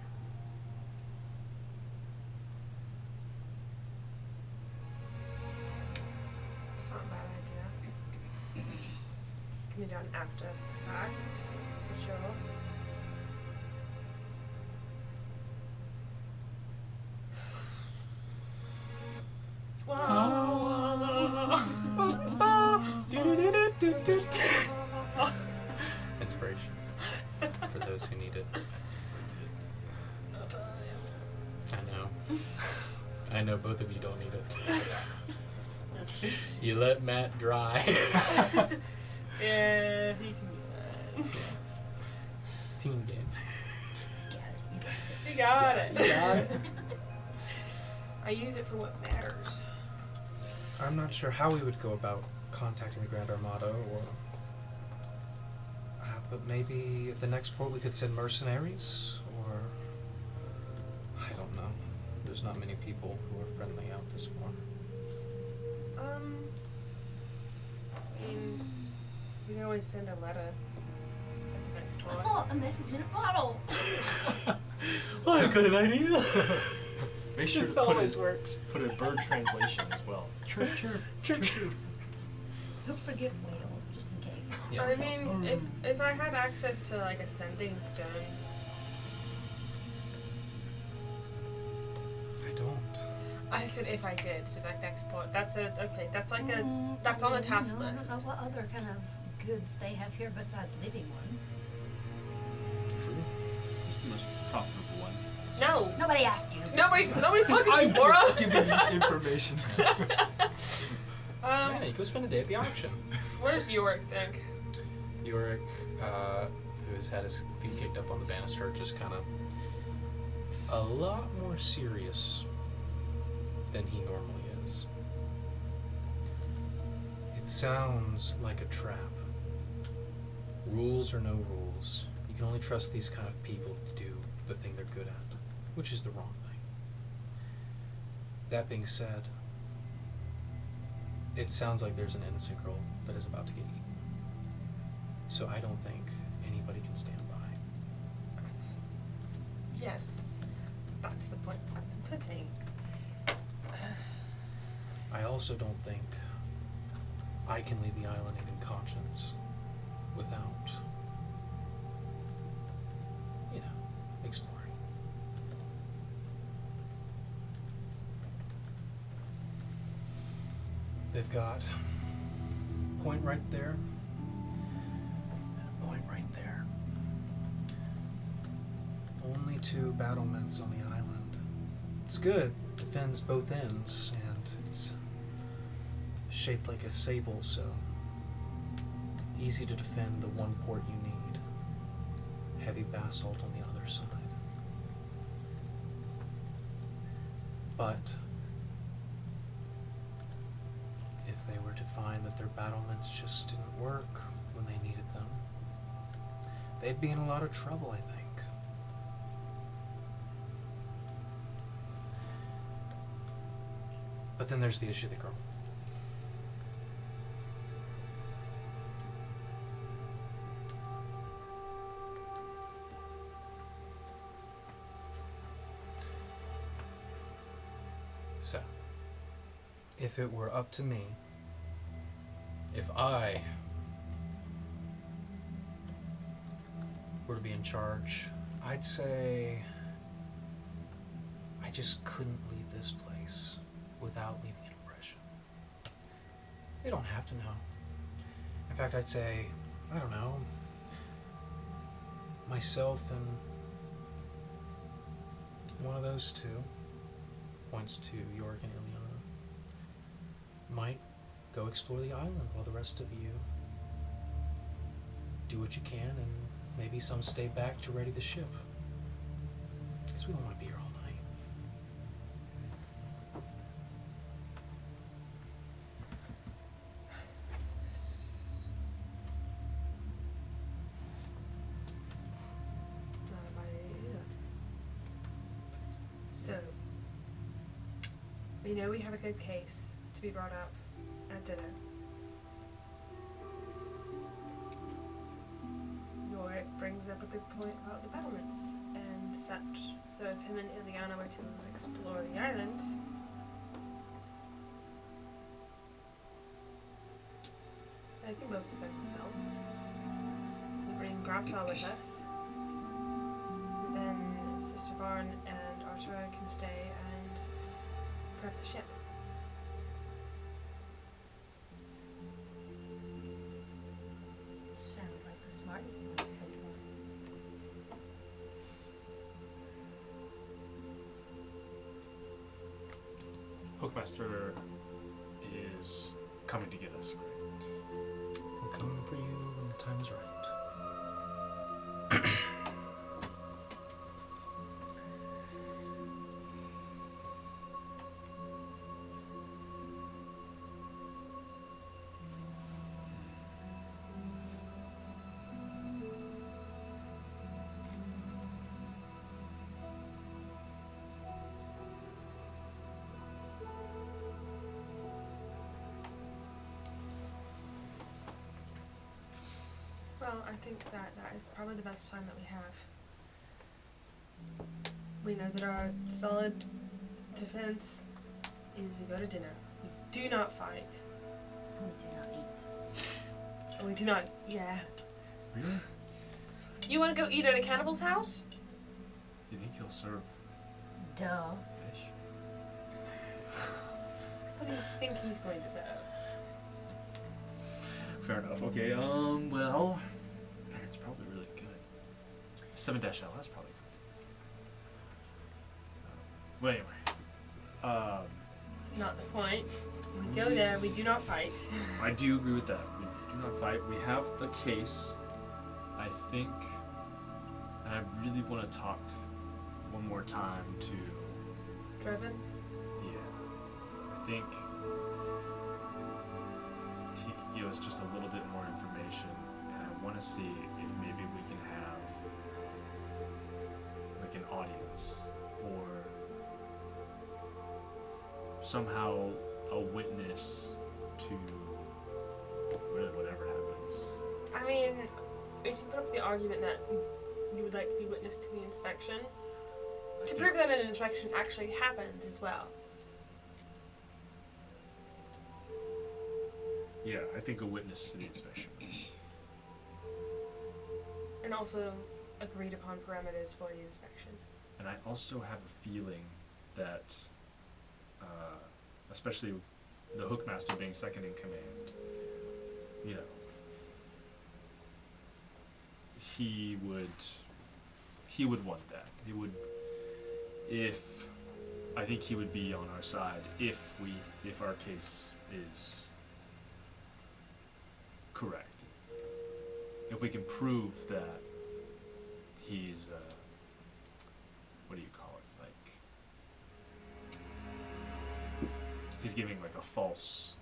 It's not a bad idea. can be done after the fact, for sure. Inspiration for those who need it. I know. I know both of you don't need it. You let Matt dry. Yeah, he can be fine. Team game. You got it. You got it. I use it for what matters. I'm not sure how we would go about contacting the Grand Armada, or but maybe at the next port we could send mercenaries, or I don't know. There's not many people who are friendly out this far. I mean, you can always send a letter at the next port. Oh, a message in a bottle. Oh, I got an idea. Make sure This to put always works. put a bird translation as well. Chirp, chirp, chirp, chirp. Don't forget whale, just in case. Yeah. I mean, if I had access to like a sending stone, I don't. I said if I did to that next port. That's that's like that's on the task list. I don't know what other kind of goods they have here besides living ones. True. It's the most profitable one. No, Nobody asked you. nobody's talking to you, I'm Laura. just giving you information. Yeah, you go spend a day at the auction. What does Yorick think? Yorick, who has had his feet kicked up on the banister, just kind of a lot more serious than he normally is. It sounds like a trap. Rules or no rules, you can only trust these kind of people to do the thing they're good at, which is the wrong thing. That being said, it sounds like there's an innocent girl that is about to get eaten. So I don't think anybody can stand by. Yes, that's the point I've been putting. I also don't think I can leave the island in good conscience without, you know, exploring. They've got a point right there, and a point right there. Only 2 battlements on the island. It's good, defends both ends, and it's shaped like a sable, so easy to defend the one port you need. Heavy basalt on the other side. But if they were to find that their battlements just didn't work when they needed them, they'd be in a lot of trouble, I think. But then there's the issue of the girl. So, if it were up to me, if I were to be in charge, I'd say I just couldn't leave this place without leaving an impression. They don't have to know. In fact, I'd say, I don't know, myself and one of those 2, points to Yorick and Ileana, might go explore the island while the rest of you do what you can, and maybe some stay back to ready the ship. Because we don't want to be here all night. Not a bad idea either. So, we know we have a good case to be brought up at dinner. Yorick brings up a good point about the battlements and such. So if him and Ileana were to explore the island, They can both defend themselves. We bring Grabtha with us. Then Sister Varn and Artura can stay and prep the ship. Sounds like the smartest thing so far. Hookmaster is coming to get us, right? We'll come for you when the time is right. Well, I think that is probably the best plan that we have. We know that our solid defense is we go to dinner. We do not fight. We do not eat. We do not, yeah. Really? You want to go eat at a cannibal's house? You think he'll serve Duh. fish? What do you think he's going to serve? Fair enough. Okay, well, man, it's probably really good. 7-L, that's probably good. Well, anyway. Not the point. We go there, we do not fight. I do agree with that. We do not fight. We have the case, I think, and I really want to talk one more time to, Drevin? yeah, I think if he could give us just a little bit more information, and I want to see if maybe we can have like an audience or somehow a witness to really whatever happens. I mean, we can put up the argument that you would like to be witness to the inspection. To prove that an inspection actually happens as well. Yeah, I think a witness to the inspection. And also agreed upon parameters for the inspection. And I also have a feeling that, especially the Hookmaster being second in command, you know, he would want that. He would, I think he would be on our side if our case is correct. If we can prove that he's, what do you call it, like, he's giving like a false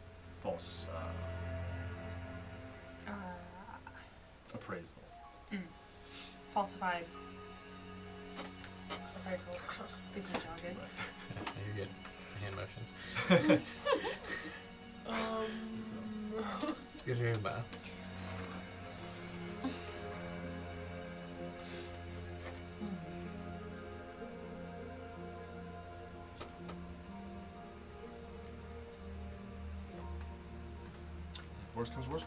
appraisal. Falsified appraisal. Think of jargon. You're good. Just the hand motions. Good to hear about. If worst comes worst,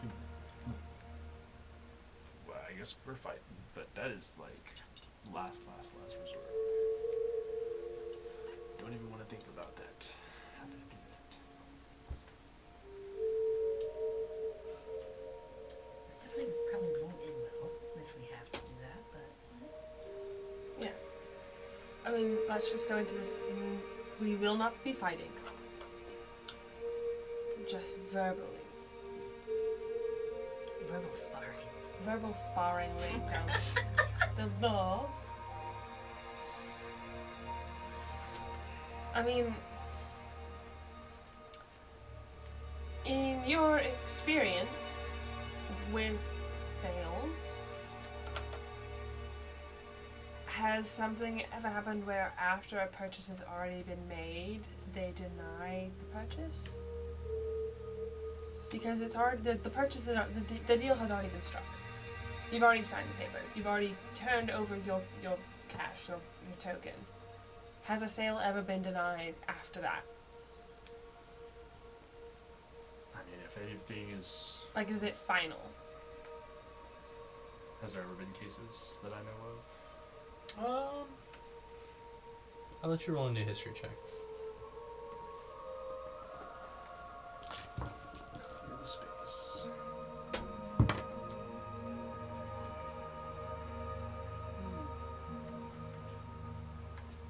well, I guess we're fighting, but that is like last resort. Don't even want to think about that. Having to do that. Definitely probably won't end well if we have to do that, but Yeah. I mean, let's just go into this. We will not be fighting. Just verbally. verbal sparring. Verbal sparring laid down the law. I mean, in your experience with sales, has something ever happened where after a purchase has already been made, they deny the purchase? Because it's already, the purchase, the deal has already been struck. You've already signed the papers. You've already turned over your cash, your token. Has a sale ever been denied after that? I mean, if anything is... Like, is it final? Has there ever been cases that I know of? I'll let you roll a new history check. Clear the space.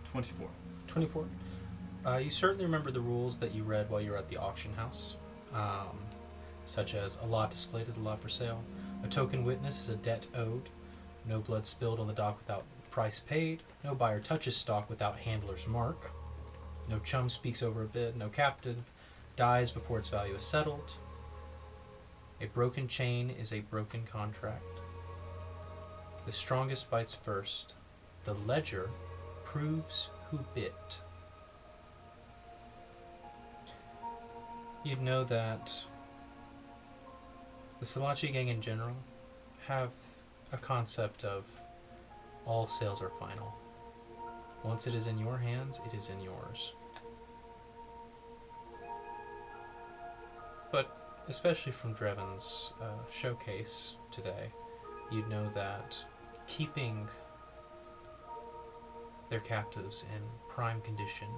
24. 24. You certainly remember the rules that you read while you were at the auction house, such as a lot displayed is a lot for sale, a token witness is a debt owed, no blood spilled on the dock without price paid, no buyer touches stock without handler's mark, no chum speaks over a bid, no captive dies before its value is settled, a broken chain is a broken contract, the strongest bites first, the ledger proves who bit. You'd know that the Salachi gang in general have a concept of all sales are final. Once it is in your hands, it is in yours. But especially from Dreven's showcase today, you'd know that keeping their captives in prime condition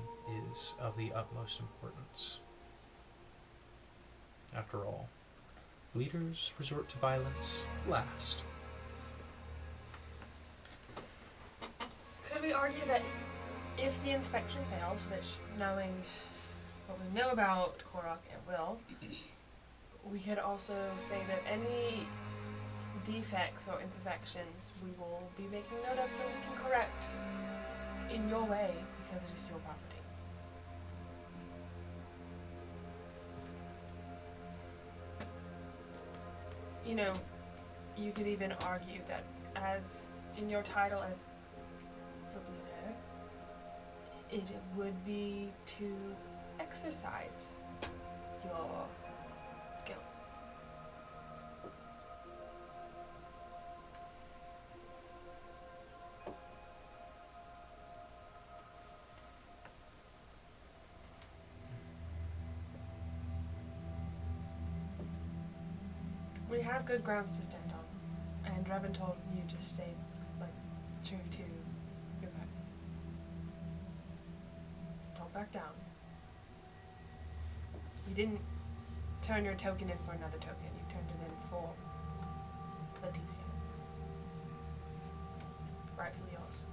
is of the utmost importance. After all, leaders resort to violence last. Could we argue that if the inspection fails, which knowing what we know about Korok and Will, we could also say that any defects or imperfections we will be making note of so we can correct in your way because it is your property. You know, you could even argue that as in your title as the leader, it would be to exercise your skills. We have good grounds to stand on, and Revan told you to stay, like, true to your cut. Don't back down. You didn't turn your token in for another token, you turned it in for Leticia. Rightfully yours.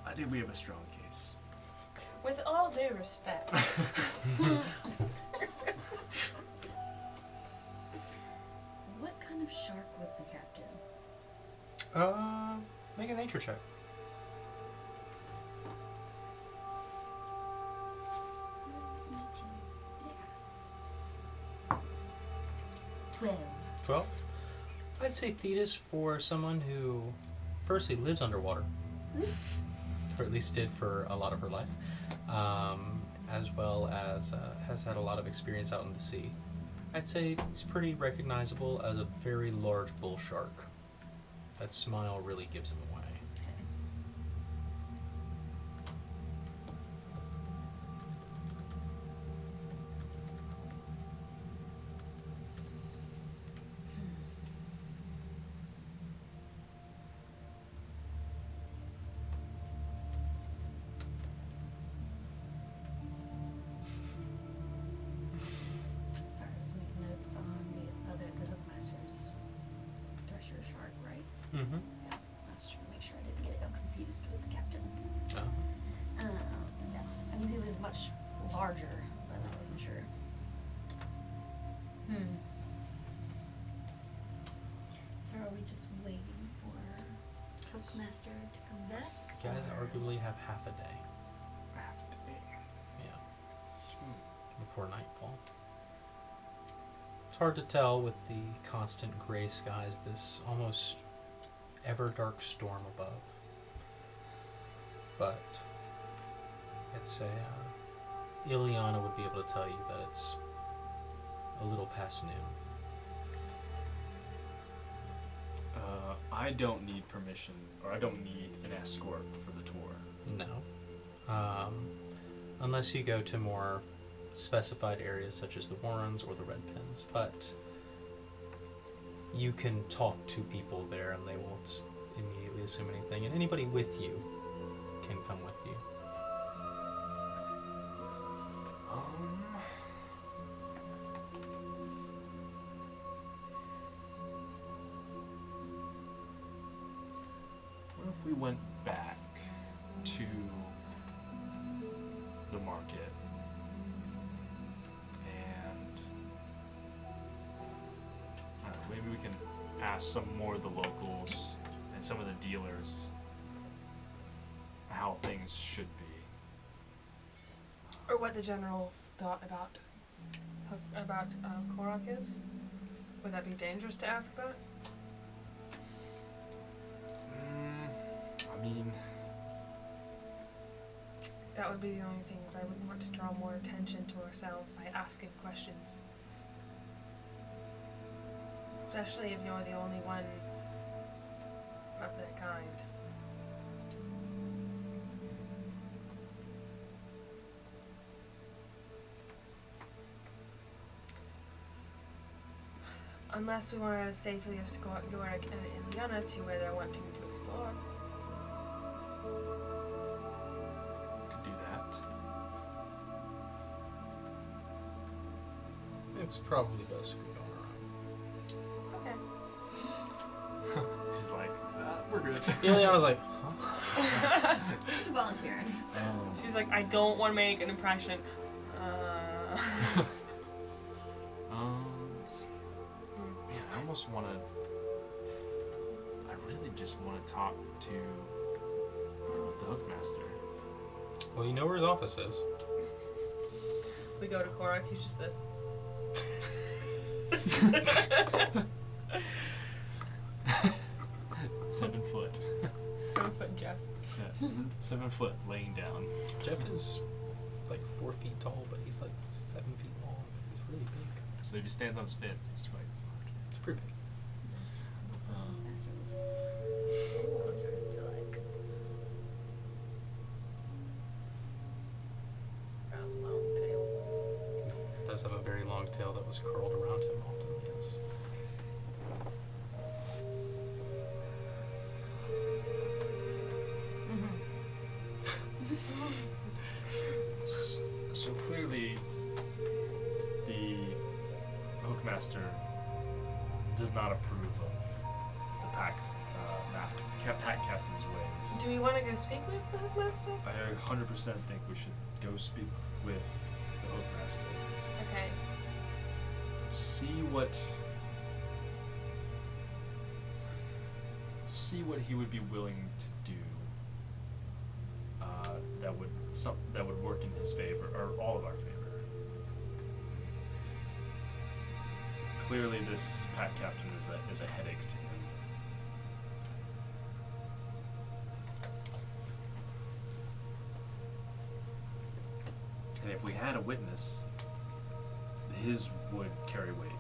I think we have a strong case. With all due respect. What kind of shark was the captain? Make a nature check. Yeah. 12. 12? I'd say Thetis for someone who firstly lives underwater, or at least did for a lot of her life, as well as has had a lot of experience out in the sea. I'd say he's pretty recognizable as a very large bull shark. That smile really gives him away. Sorry, I was making notes on the Hookmaster's Thresher shark, right? Mm-hmm. Yeah. I was trying to make sure I didn't get it confused with the captain. Oh. Yeah. I knew he was much larger, but I wasn't sure. So are we just waiting for Hookmaster to come back? You guys or- arguably have half a day. Half a day. Yeah. Before nightfall. It's hard to tell with the constant gray skies, this almost ever dark storm above. But I'd say Ileana would be able to tell you that it's a little past noon. I don't need permission, or I don't need an escort for the tour. No. Unless you go to more specified areas such as the Warrens or the Red Pins, but you can talk to people there and they won't immediately assume anything, and anybody with you can come with you. What if we went back to the market and I don't know, maybe we can ask some more of the locals and some of the dealers how things should be. Or what the general thought about Korok is? Would that be dangerous to ask about? I mean, That would be the only things I would want to draw more attention to ourselves by asking questions. Especially if you're the only one of their kind. Unless we want to safely escort Yorick and Ileana to where they're wanting to explore. could do that. It's probably best if we go around. Okay. She's like, we're good. Ileana's like, huh? You volunteering. She's like, I don't want to make an impression. Man, I almost want to. I really just want to talk to the Hookmaster. Well, you know where his office is. We go to Korok, he's just this. 7 foot. 7 foot Jeff. Yeah, 7 foot laying down. Jeff is like 4 feet tall, but he's like 7 feet long. He's really big. So if he stands on his feet, it's quite large. It's pretty big. Master looks a little closer to like A long tail. It does have a very long tail that was curled around him often, yes. So clearly, the Hookmaster does not approve of the pack captain's ways. Do we want to go speak with the Hookmaster? I 100% think we should go speak with the Hookmaster. Okay. See what he would be willing to do. That would work in his favor, or all of our favor. Clearly, this pack captain is a headache to him. And if we had a witness, his would carry weight.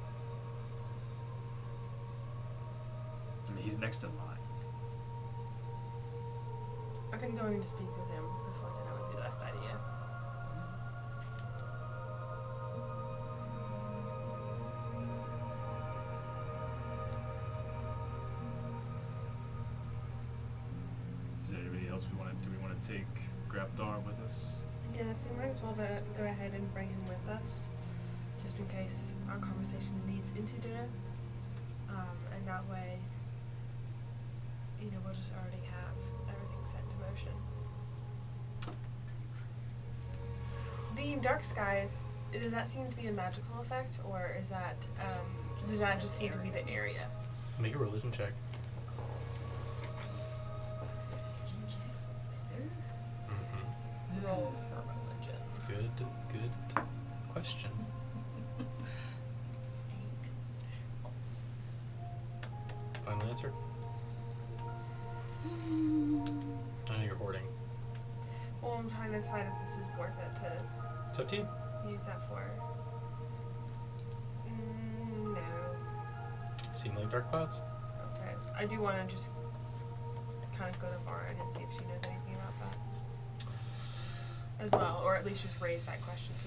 I mean, he's next in line. I think going to speak with him before dinner would be the best idea. Is there anybody else do we want to take Grabthar with us? Yeah, so we might as well go ahead and bring him with us, just in case our conversation leads into dinner. And that way, we'll just already have everything set to motion. The dark skies, does that seem to be a magical effect, or is that, does that just seem to be the area? Make a religion check. Roll for religion. Good question. Final answer? I know you're hoarding. Well, I'm trying to decide if this is worth it to It's up to you. use that for. No. Seem like dark clouds? Okay. I do want to just kind of go to Lauren and see if she knows anything about that as well, or at least just raise that question to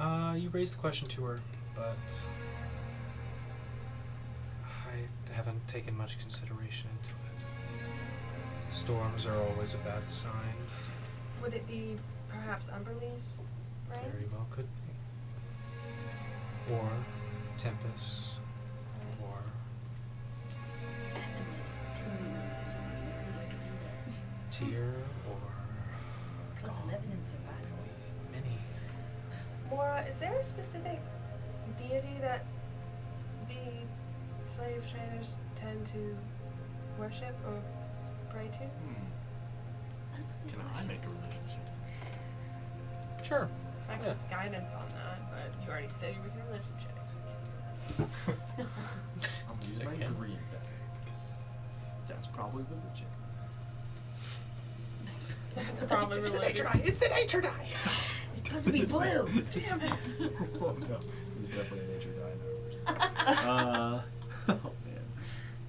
her. You raised the question to her, but I haven't taken much consideration into it. Storms are always a bad sign. Would it be perhaps Umberlee's rain? Very well could be. Or Tempest. Or Tyr. Or Plus 11 in survival. Many. Mora, is there a specific deity that the slave traders tend to worship or pray to? Can I make a religion check? Sure. I can use guidance on that, but you already said you were your religion check. I'm using my Second. green die, because that's probably religion. That's probably related. It's the nature die! It's supposed to be blue. Damn it. Oh no, it's definitely a nature die now. Oh man.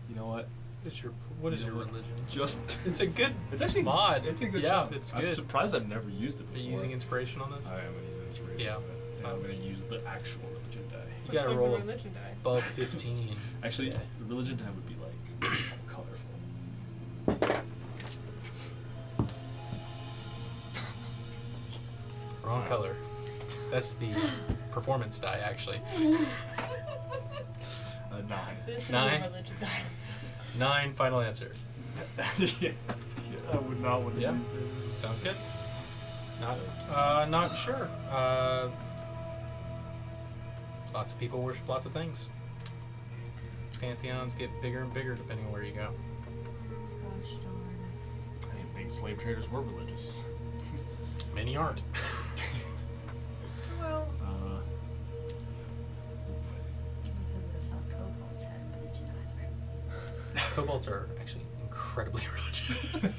You know what? What is You your know what? religion? Just It's a good it's actually mod. It's a good yeah, job. it's I'm good. surprised I've never used it Are before. you using inspiration on this? I am gonna use inspiration. Yeah. And I'm gonna use the actual religion die. You Which gotta one's roll a religion die? above 15. Actually, Yeah. the religion die would be like colorful. Wrong color. That's the performance die, actually. 9. This is Nine. a religion die. 9, final answer. Yeah, that's cute. I would not want to Yeah. use it. Sounds good? Not sure. Lots of people worship lots of things. Pantheons get bigger and bigger depending on where you go. Gosh darn. I didn't think slave traders were religious. Many aren't. Well, Who would have thought kobolds had a religion either? Kobolds are actually incredibly religious.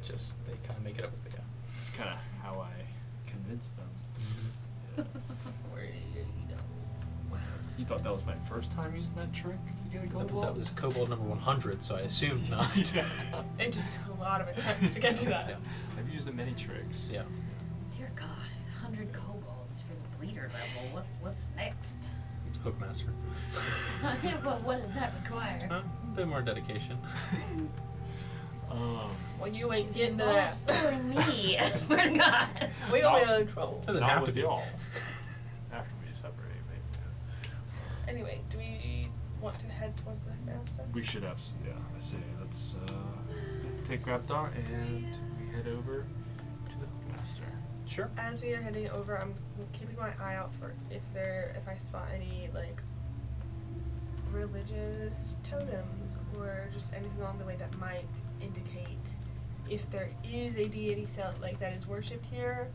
Just, they kind of make it up as they go. That's kind of how I convinced them. Yes. where did you know? You thought that was my first time using that trick to get a That, gold that was Kobold number 100, so I assumed not. It just took a lot of attempts to get to that. Yeah. I've used the many tricks. Yeah. Dear God, 100 kobolds for the bleeder level. What's next? Hookmaster. Well, what does that require? A bit more dedication. Well, you ain't If getting it to involves that. selling me, I swear to God. We gonna be in trouble. Doesn't Not have to with be. y'all. After we separate, maybe. Anyway, do we want to head towards the headmaster? We should absolutely, yeah. I say let's take Grabthar and we head over to the master. Sure. As we are heading over, I'm keeping my eye out for if I spot any like religious totems or just anything along the way that might indicate if there is a deity like that is worshipped here,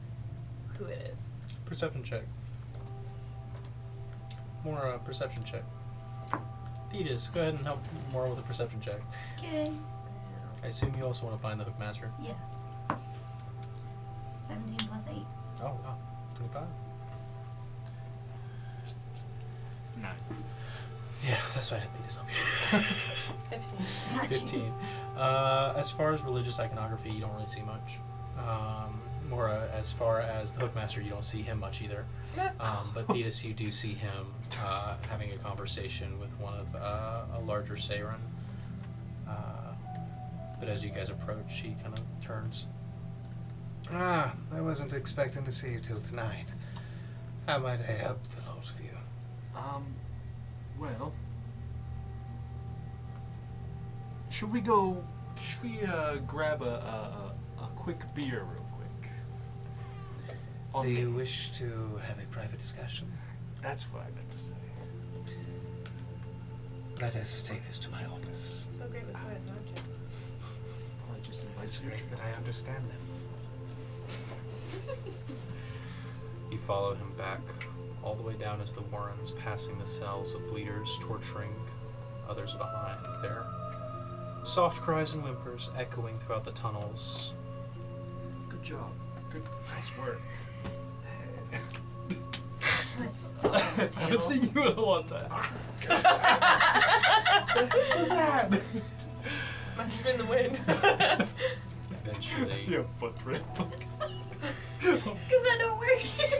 who it is. Perception check. More perception check. Thetis, go ahead and help more with a perception check. Okay. I assume you also want to find the Hookmaster. Yeah. 17 plus 8. Oh, wow. 25. 9. Yeah, that's why I had Thetis help you. 15. Got you. 15. As far as religious iconography, you don't really see much. More as far as the Hookmaster, you don't see him much either. But Thetis, you do see him having a conversation with one of a larger Seiren. But as you guys approach, he kind of turns. I wasn't expecting to see you till tonight. How might I help the lot of you? Well, should we grab a quick beer real quick? Do you wish to have a private discussion? That's what I meant to say. Let us take this to my office. So great with words, aren't you? I just invite It's you. great that I understand them. You follow him back all the way down into the warrens, passing the cells of bleeders, torturing others behind. Their soft cries and whimpers echoing throughout the tunnels. Good job. Good, nice work. My Stop, I haven't seen you in a long time. What's that? Must have been the wind. Eventually. I see a footprint. Because I don't wear shoes.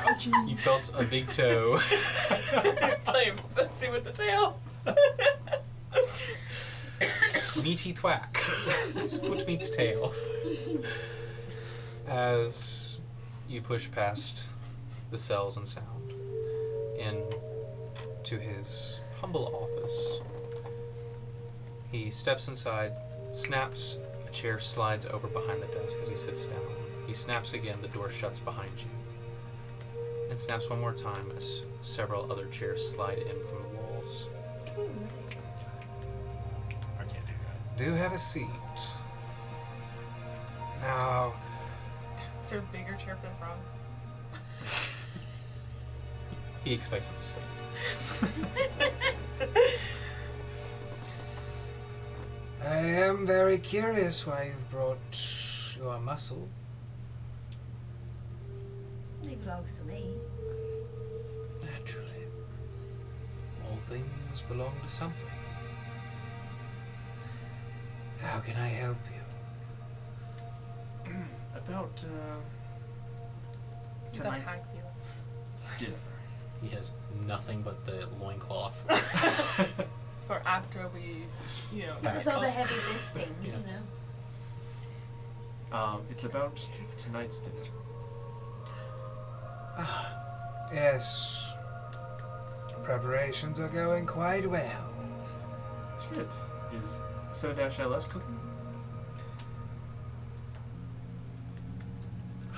Ouchie. You felt a big toe. Playing footsie with the tail. Meaty thwack. His foot meets tail. As you push past the cells and sound into his humble office, he steps inside, snaps, a chair slides over behind the desk as he sits down. He snaps again, the door shuts behind you. And snaps one more time as several other chairs slide in from the walls. I can't do that. Do have a seat. Now, Is there a bigger chair for the frog? He expects him to stand. I am very curious why you've brought your muscle. He belongs to me. Naturally. All things belong to something. How can I help you? About He's a tonight's hack view. dinner. He has nothing but the loincloth. It's for after we, It's all the heavy lifting, Yeah. you know. It's about tonight's dinner. Ah, yes. Preparations are going quite well. Shit. Is 7-LS cooking?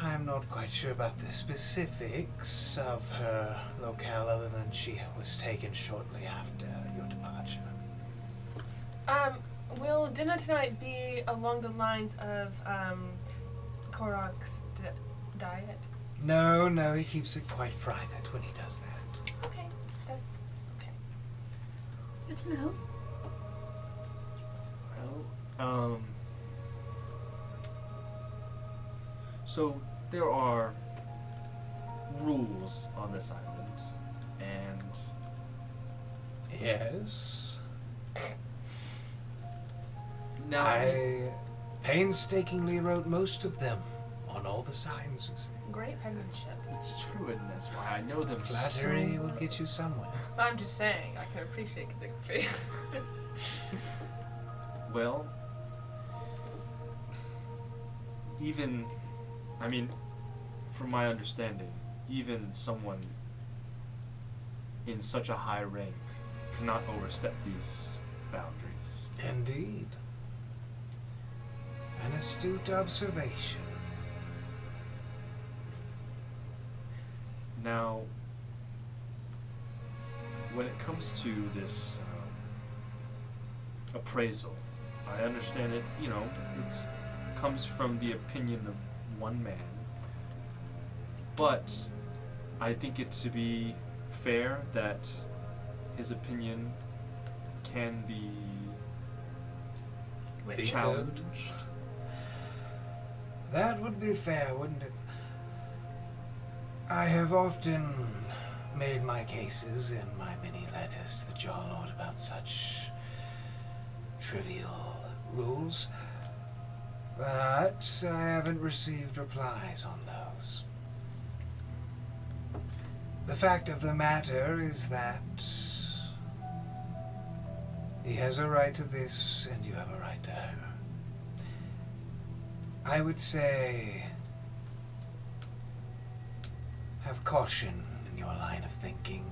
I'm not quite sure about the specifics of her locale other than she was taken shortly after your departure. Will dinner tonight be along the lines of Korok's diet? No, he keeps it quite private when he does that. Okay. Okay. Good to know. Well, so there are rules on this island, and Yes. now I painstakingly wrote most of them on all the signs, you see. Great penmanship. it's true, and that's why I know them. Flattery will get you somewhere. I'm just saying, I can appreciate calligraphy. Well, even, I mean, from my understanding, even someone in such a high rank cannot overstep these boundaries. Indeed. An astute observation. Now, when it comes to this appraisal, I understand it, it comes from the opinion of one man, but I think it to be fair that his opinion can be Vetoed? challenged. That would be fair, wouldn't it? I have often made my cases in my many letters to the Jarlord about such trivial rules, but I haven't received replies on those. The fact of the matter is that he has a right to this and you have a right to her. I would say have caution in your line of thinking.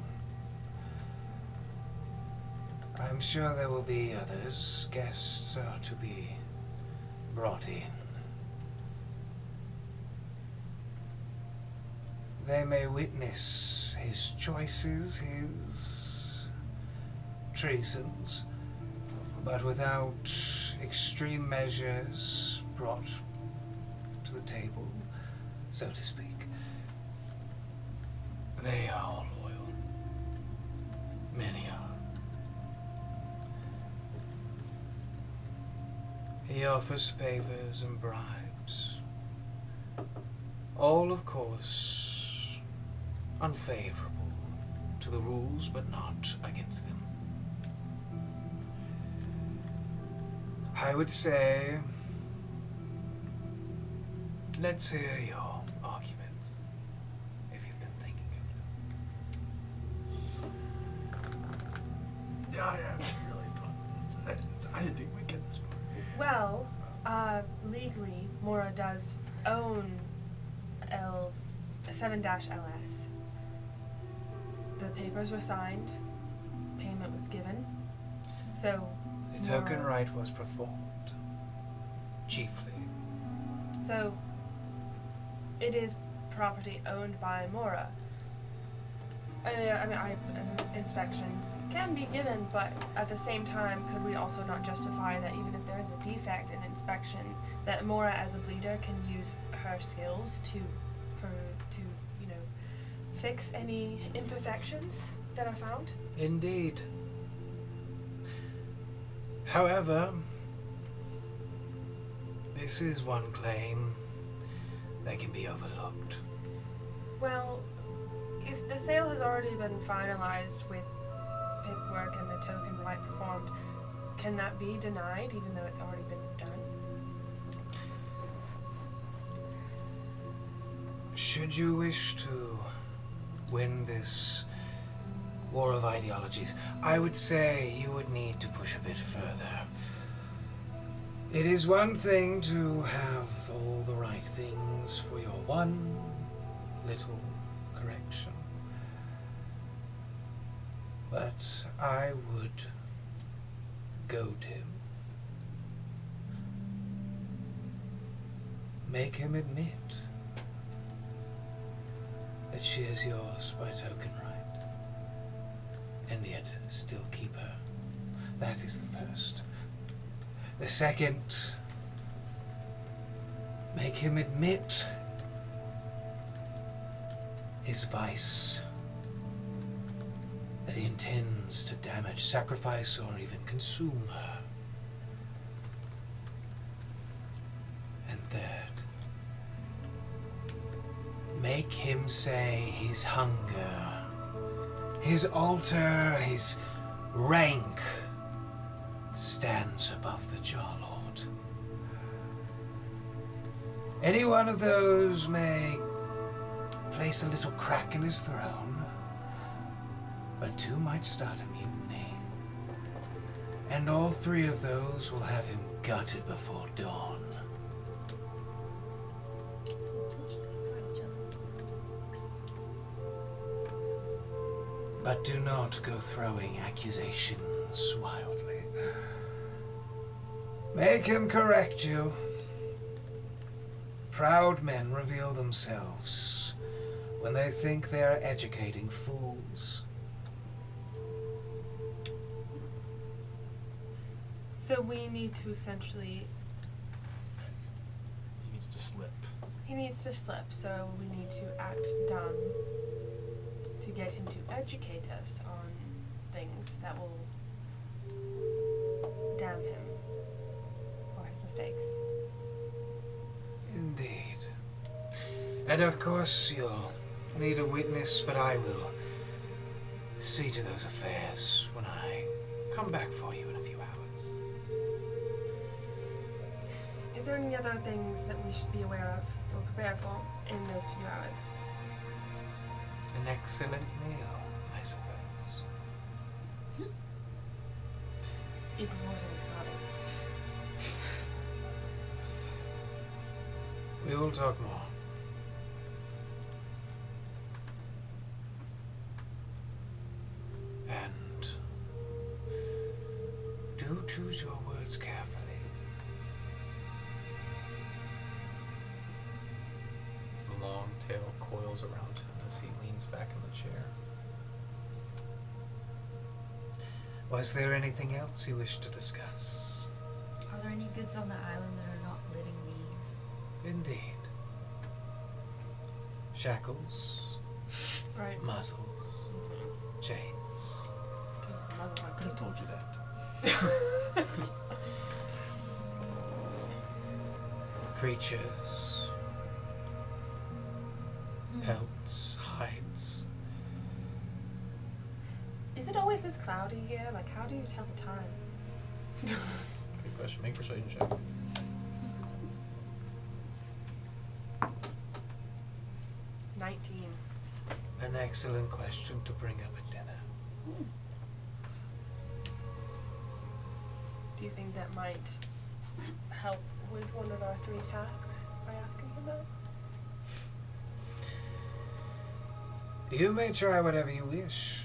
I'm sure there will be others. Guests are to be brought in. They may witness his choices, his treasons, but without extreme measures brought to the table, so to speak. They are all loyal. Many are. He offers favors and bribes. All, of course, unfavorable to the rules, but not against them. I would say, let's hear your arguments, if you've been thinking of them. Yeah, I haven't really thought of this. I didn't think we'd get this far. Well, legally, Mora does own a 7-LS. The papers were signed, payment was given, so The token rite was performed, chiefly. So it is property owned by Mora. An inspection can be given, but at the same time, could we also not justify that even if there is a defect in inspection, that Mora as a bleeder can use her skills to fix any imperfections that are found? Indeed. However, this is one claim that can be overlooked. Well, if the sale has already been finalized with paperwork and the token rite performed, can that be denied even though it's already been done? Should you wish to win this war of ideologies, I would say you would need to push a bit further. It is one thing to have all the right things for your one little correction, but I would goad him. Make him admit that she is yours by token right, and yet still keep her. That is the first. The second, make him admit his vice, that he intends to damage, sacrifice, or even consume her. And third, make him say his hunger, his altar, his rank stands above the Jarlord. Any one of those may place a little crack in his throne, but two might start a mutiny. And all three of those will have him gutted before dawn. But do not go throwing accusations wildly. Make him correct you. Proud men reveal themselves when they think they are educating fools. So we need to essentially... He needs to slip. He needs to slip, so we need to act dumb to get him to educate us on things that will damn him for his mistakes. Indeed. And of course you'll need a witness, but I will see to those affairs when I come back for you in a few hours. Is there any other things that we should be aware of or prepare for in those few hours? An excellent meal, I suppose. Eat before they got it. We will talk more. And do choose your words carefully. The long tail coils around him as he leans back in the chair. Was there anything else you wish to discuss? Are there any goods on the island that are not living beings? Indeed. Shackles, Right. muzzles, chains. I could have told you that. Creatures, pelts, hides. Is it always this cloudy here? Like, how do you tell the time? Good question. Make persuasion check. 19. An excellent question to bring up at dinner. Do you think that might help with one of our 3 tasks by asking him that? You may try whatever you wish.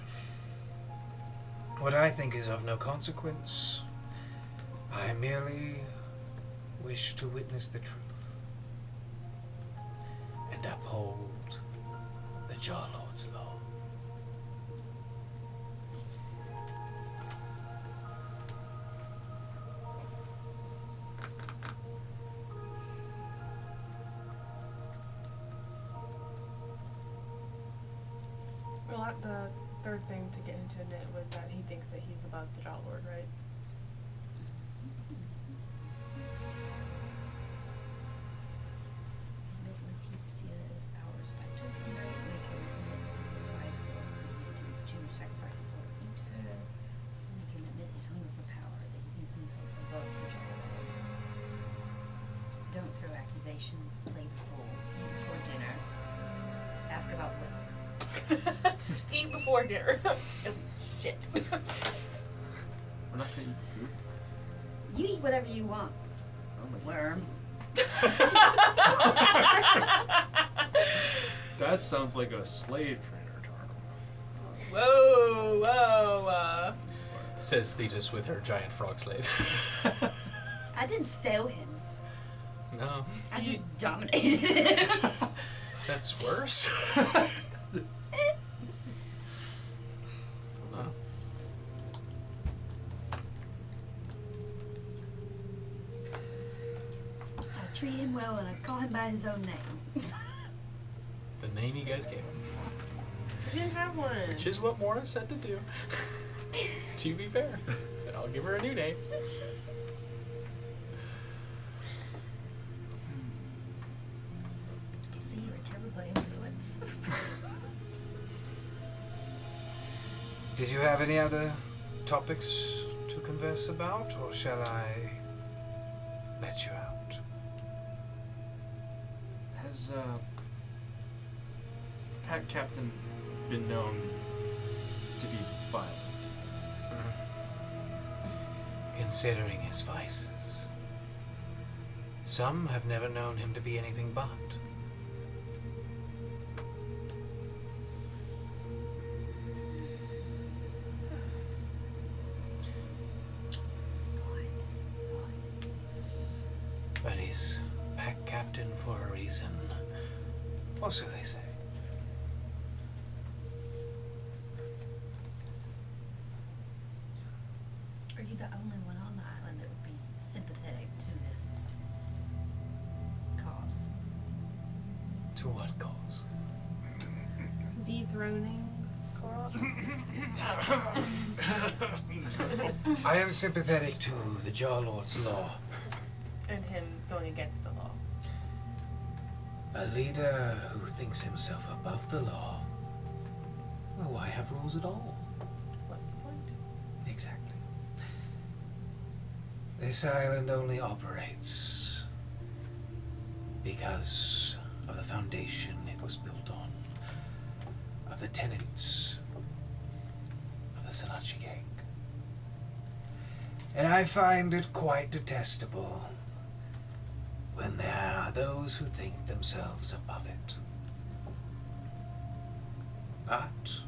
What I think is of no consequence. I merely wish to witness the truth and uphold the Jar Lord's law. Well, the third thing to get him to admit was that he thinks that he's above the Jaw Lord, right? Admit Letitia is ours by token, right? Make him admit his vice or he intends to sacrifice for her. Make him admit his hunger for power, that he thinks himself above the Jaw Lord. Don't throw accusations, play the fool, eat before dinner. Ask about the weather. Eat before dinner. Shit. We're not gonna eat food. You eat whatever you want, Oh my worm. That sounds like a slave trainer talk. Whoa, whoa. Says Thetis with her giant frog slave. I didn't sell him. No. I just dominated him. That's worse. No. I treat him well and I call him by his own name. The name you guys gave him. He didn't have one. Which is what Mora said to do. To be fair. Said I'll give her a new name. See, you're a terrible influence. Did you have any other topics to converse about, or shall I let you out? Has Pack Captain been known to be violent? Considering his vices, some have never known him to be anything but. But he's Pack Captain for a reason. Or so they say. Are you the only one on the island that would be sympathetic to this cause? To what cause? Dethroning Korok? I am sympathetic to the Jar Lord's law. And him going against the law. A leader who thinks himself above the law. Well, why have rules at all? What's the point? Exactly. This island only operates because of the foundation it was built on, of the tenets of the Salachi gang. And I find it quite detestable when there are those who think themselves above it. But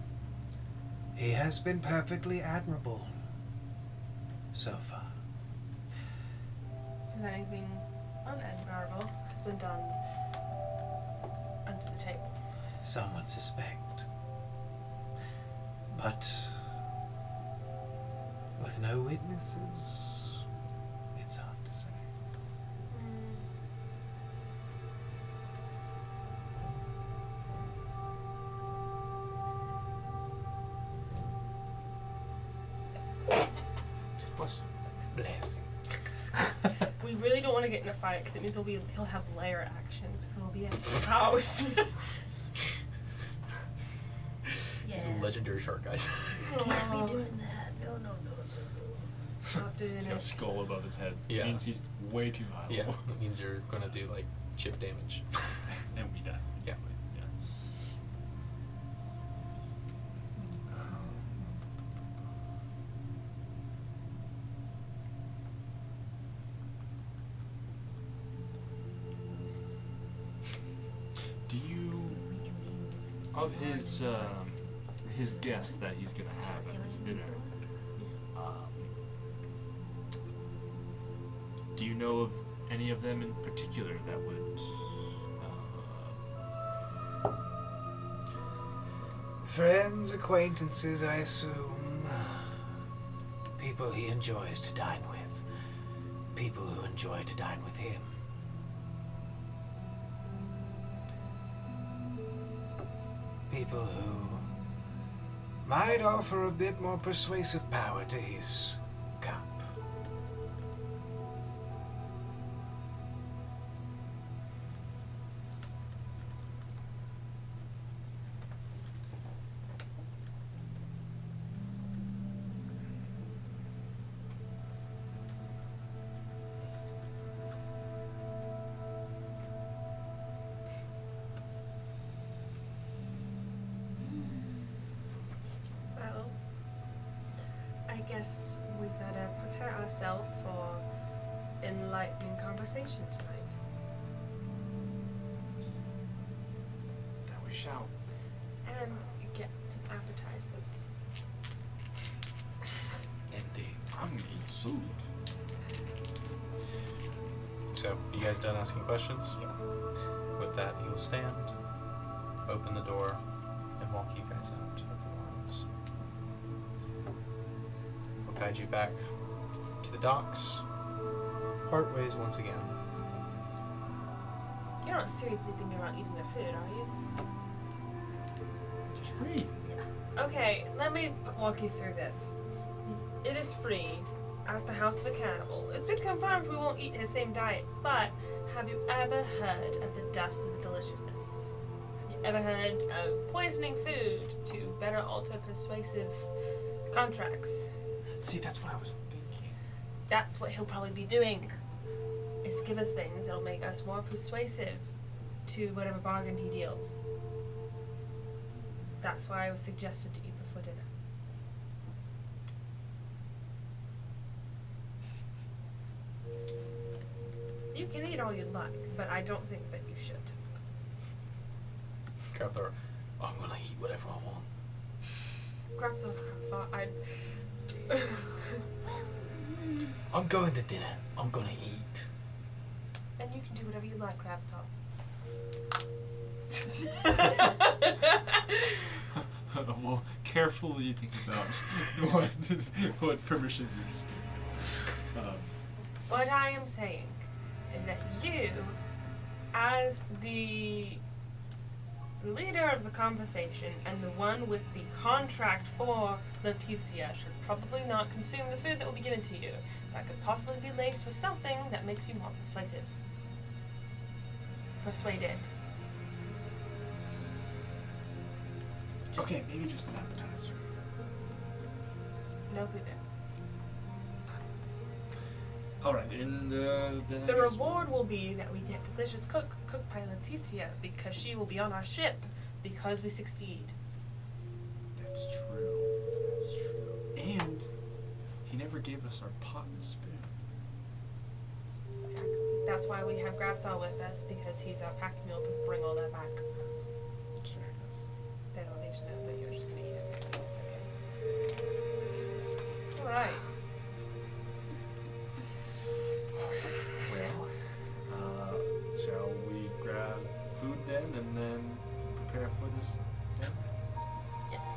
he has been perfectly admirable so far. Is anything unadmirable has been done under the table? Some would suspect. But with no witnesses, it's hard to say. Bless. We really don't want to get in a fight because it means he'll have lair actions because we'll be at the house. Yeah, These legendary shark guys. Can't be doing that. No. Not doing He's got a it. skull above his head. Yeah. Means he's way too high. Yeah, level. that means you're gonna do like chip damage. And we die. Instantly. Yeah. Do you, of his guests that he's gonna have at this dinner, do you know of any of them in particular that would? Friends, acquaintances, I assume. People he enjoys to dine with. People who enjoy to dine with him. People who might offer a bit more persuasive power to his cup. Well, I guess we better prepare ourselves for enlightening conversation tonight. That we shall. And get some appetizers. Indeed. I'm gonna eat food. So, you guys done asking questions? Yeah. With that, he will stand, open the door, and walk you guys out of the lines. We'll guide you back to the docks. Part ways once again. You're not seriously thinking about eating their food, are you? It's free. Okay, let me walk you through this. It is free at the house of a cannibal. It's been confirmed we won't eat his same diet, but have you ever heard of the dust of the deliciousness? Have you ever heard of poisoning food to better alter persuasive contracts? See, that's what I was thinking. That's what he'll probably be doing, is give us things that'll make us more persuasive to whatever bargain he deals. That's why I was suggested to eat before dinner. You can eat all you like, but I don't think that you should. Grab the I'm gonna eat whatever I want. Grab those crap. I'm going to dinner. I'm gonna eat. And you can do whatever you like, crab thought. Well, carefully think about what permissions you just gave. What I am saying is that you, as the leader of the conversation and the one with the contract for Leticia, should probably not consume the food that will be given to you. That could possibly be laced with something that makes you more persuasive. Persuaded. Okay, maybe just an appetizer. No food there. Alright, and then I The guess reward will be that we get delicious cooked by Leticia because she will be on our ship because we succeed. That's true. That's true. And he never gave us our pot and spoon. Exactly. That's why we have Grabthal with us, because he's our pack mule to bring all that back. Fair enough. They don't need to know that you're just gonna eat it. It's okay. Alright. Well, shall we grab food then and then prepare for this dinner? Yes.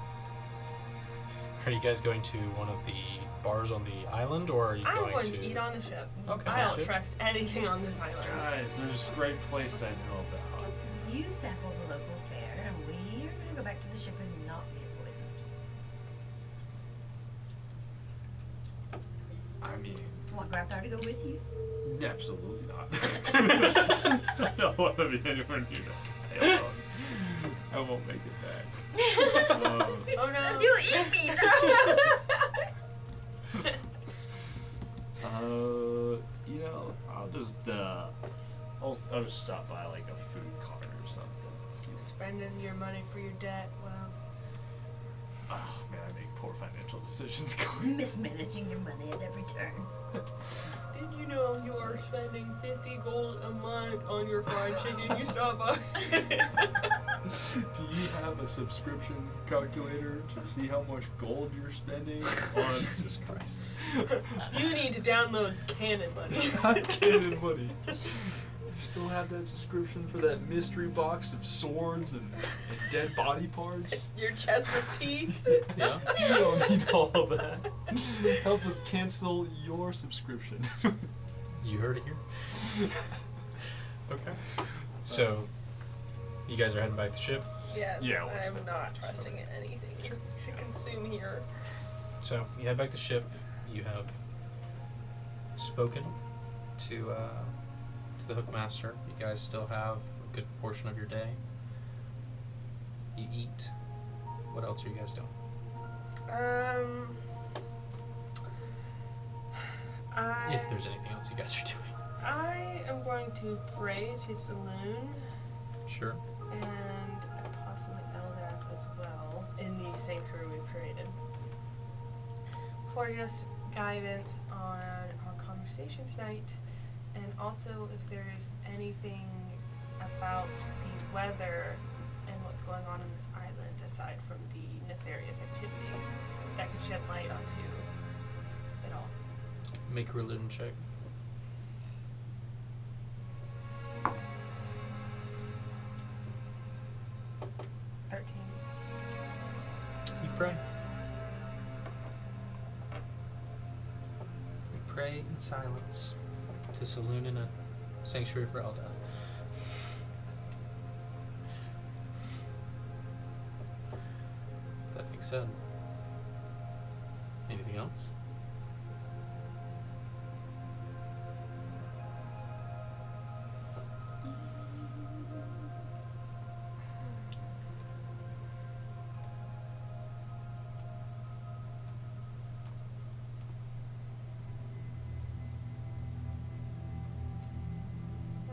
Are you guys going to one of the bars on the island, or are you I'm going going to eat on the ship. Okay, I don't ship. trust anything on this island. Guys, there's this great place I know about. You sample the local fare, and we're gonna go back to the ship and not get poisoned. I mean, Want Grabthar to go with you? absolutely not. I don't want to be anywhere near that. Hell no. I won't make it back. Oh no. You eat me You know, I'll just stop by like a food cart or something. See. Spending your money for your debt. Wow. Oh man, I make poor financial decisions. Mismanaging your money at every turn. Did you know you are spending 50 gold a month on your fried chicken you stop by? Do you have a subscription calculator to see how much gold you're spending on? Jesus Christ. You need to download Canon Money. Cannon money. You still have that subscription for that mystery box of swords and dead body parts? Your chest with teeth. Yeah. You don't need all that. Help us cancel your subscription. You heard it here. Okay. So, you guys are heading back to the ship. Yes. Yeah, I am not trusting in anything to consume here. So, you head back to the ship. You have spoken to the Hookmaster. You guys still have a good portion of your day. You eat. What else are you guys doing? If there's anything else you guys are doing. I am going to pray to Saloon Sure. and possibly Eldath as well in the sanctuary we created for just guidance on our conversation tonight, and also if there's anything about the weather and what's going on in this island aside from the nefarious activity that could shed light onto it all. Make a religion check. 13. You pray. You pray in silence to Saloon in a sanctuary for Eldath. That being said, anything else? I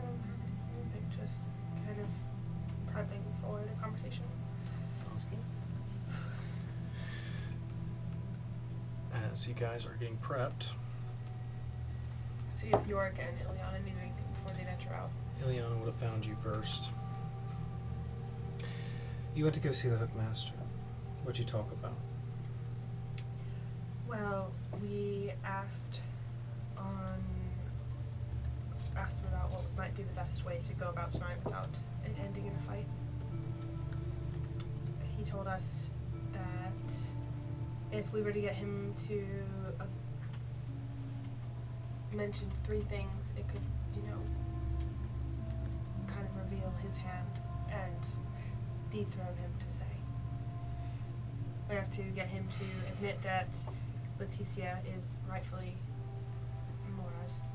think just kind of prepping for the conversation. Sounds good. As you guys are getting prepped, See if York and Ileana need anything before they venture out. Ileana would have found you first. You went to go see the Hookmaster. What'd you talk about? Well, we asked about what might be the best way to go about tonight without it ending in a fight. He told us that if we were to get him to mention 3 things, it could, kind of reveal his hand and dethrone him, to say. We have to get him to admit that Leticia is rightfully Mora's,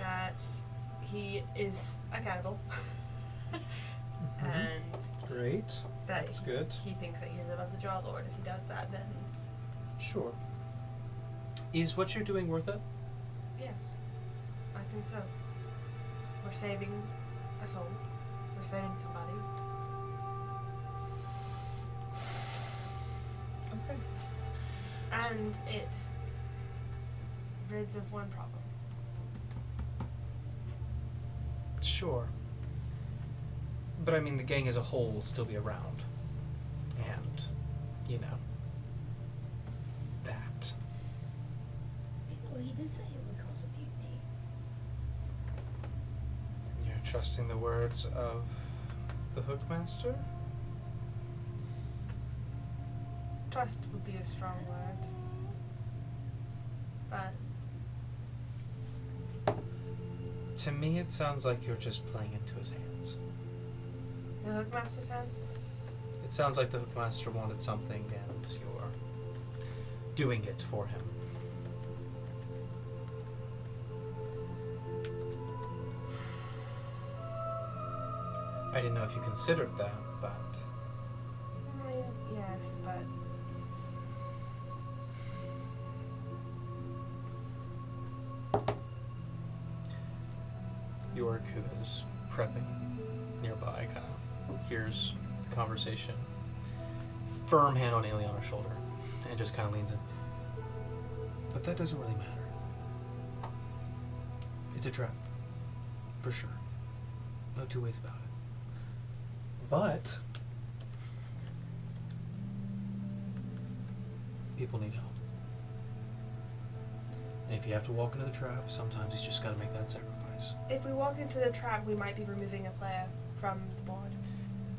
that he is a cannibal, and Great. that That's good. he thinks that he's above the Draw Lord. If he does that, then Sure. Is what you're doing worth it? yes, I think so. We're saving a soul. We're saving somebody. Okay. And it rids of one problem. Sure. But I mean, the gang as a whole will still be around. And, that. Well, he did say it would cause a mutiny. You're trusting the words of the Hookmaster? Trust would be a strong word. But To me, it sounds like you're just playing into his hands. the Hookmaster's hands? It sounds like the Hookmaster wanted something and you're doing it for him. I didn't know if you considered that. combat. I mean, yes, but York, who is prepping nearby, kind of hears the conversation. Firm hand on Ileana's shoulder, and just kind of leans in. But that doesn't really matter. It's a trap, for sure. No two ways about it. But people need help. And if you have to walk into the trap, sometimes you just got to make that sacrifice. if we walk into the trap, we might be removing a player from the board,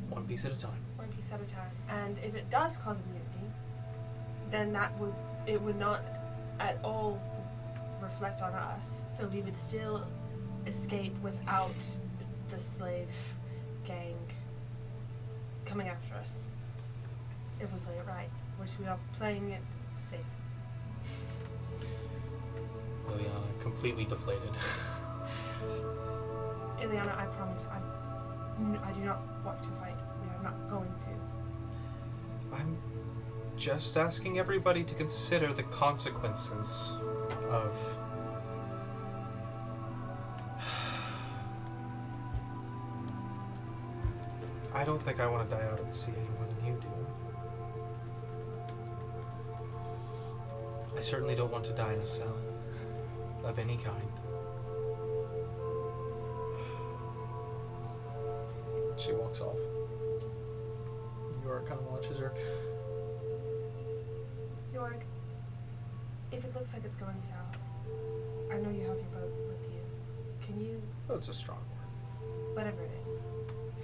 One piece at a time. one piece at a time. And if it does cause a mutiny, then it would not at all reflect on us. So we would still escape without the slave gang coming after us. If we play it right, which we are playing it safe. Liliana, completely deflated. Ileana, I promise, I do not want to fight. We are not going to. I'm just asking everybody to consider the consequences of... I don't think I want to die out at sea any more than you do. I certainly don't want to die in a cell of any kind. She walks off. York kind of watches her. York, if it looks like it's going south, I know you have your boat with you. Can you, Oh, it's a strong word. whatever it is,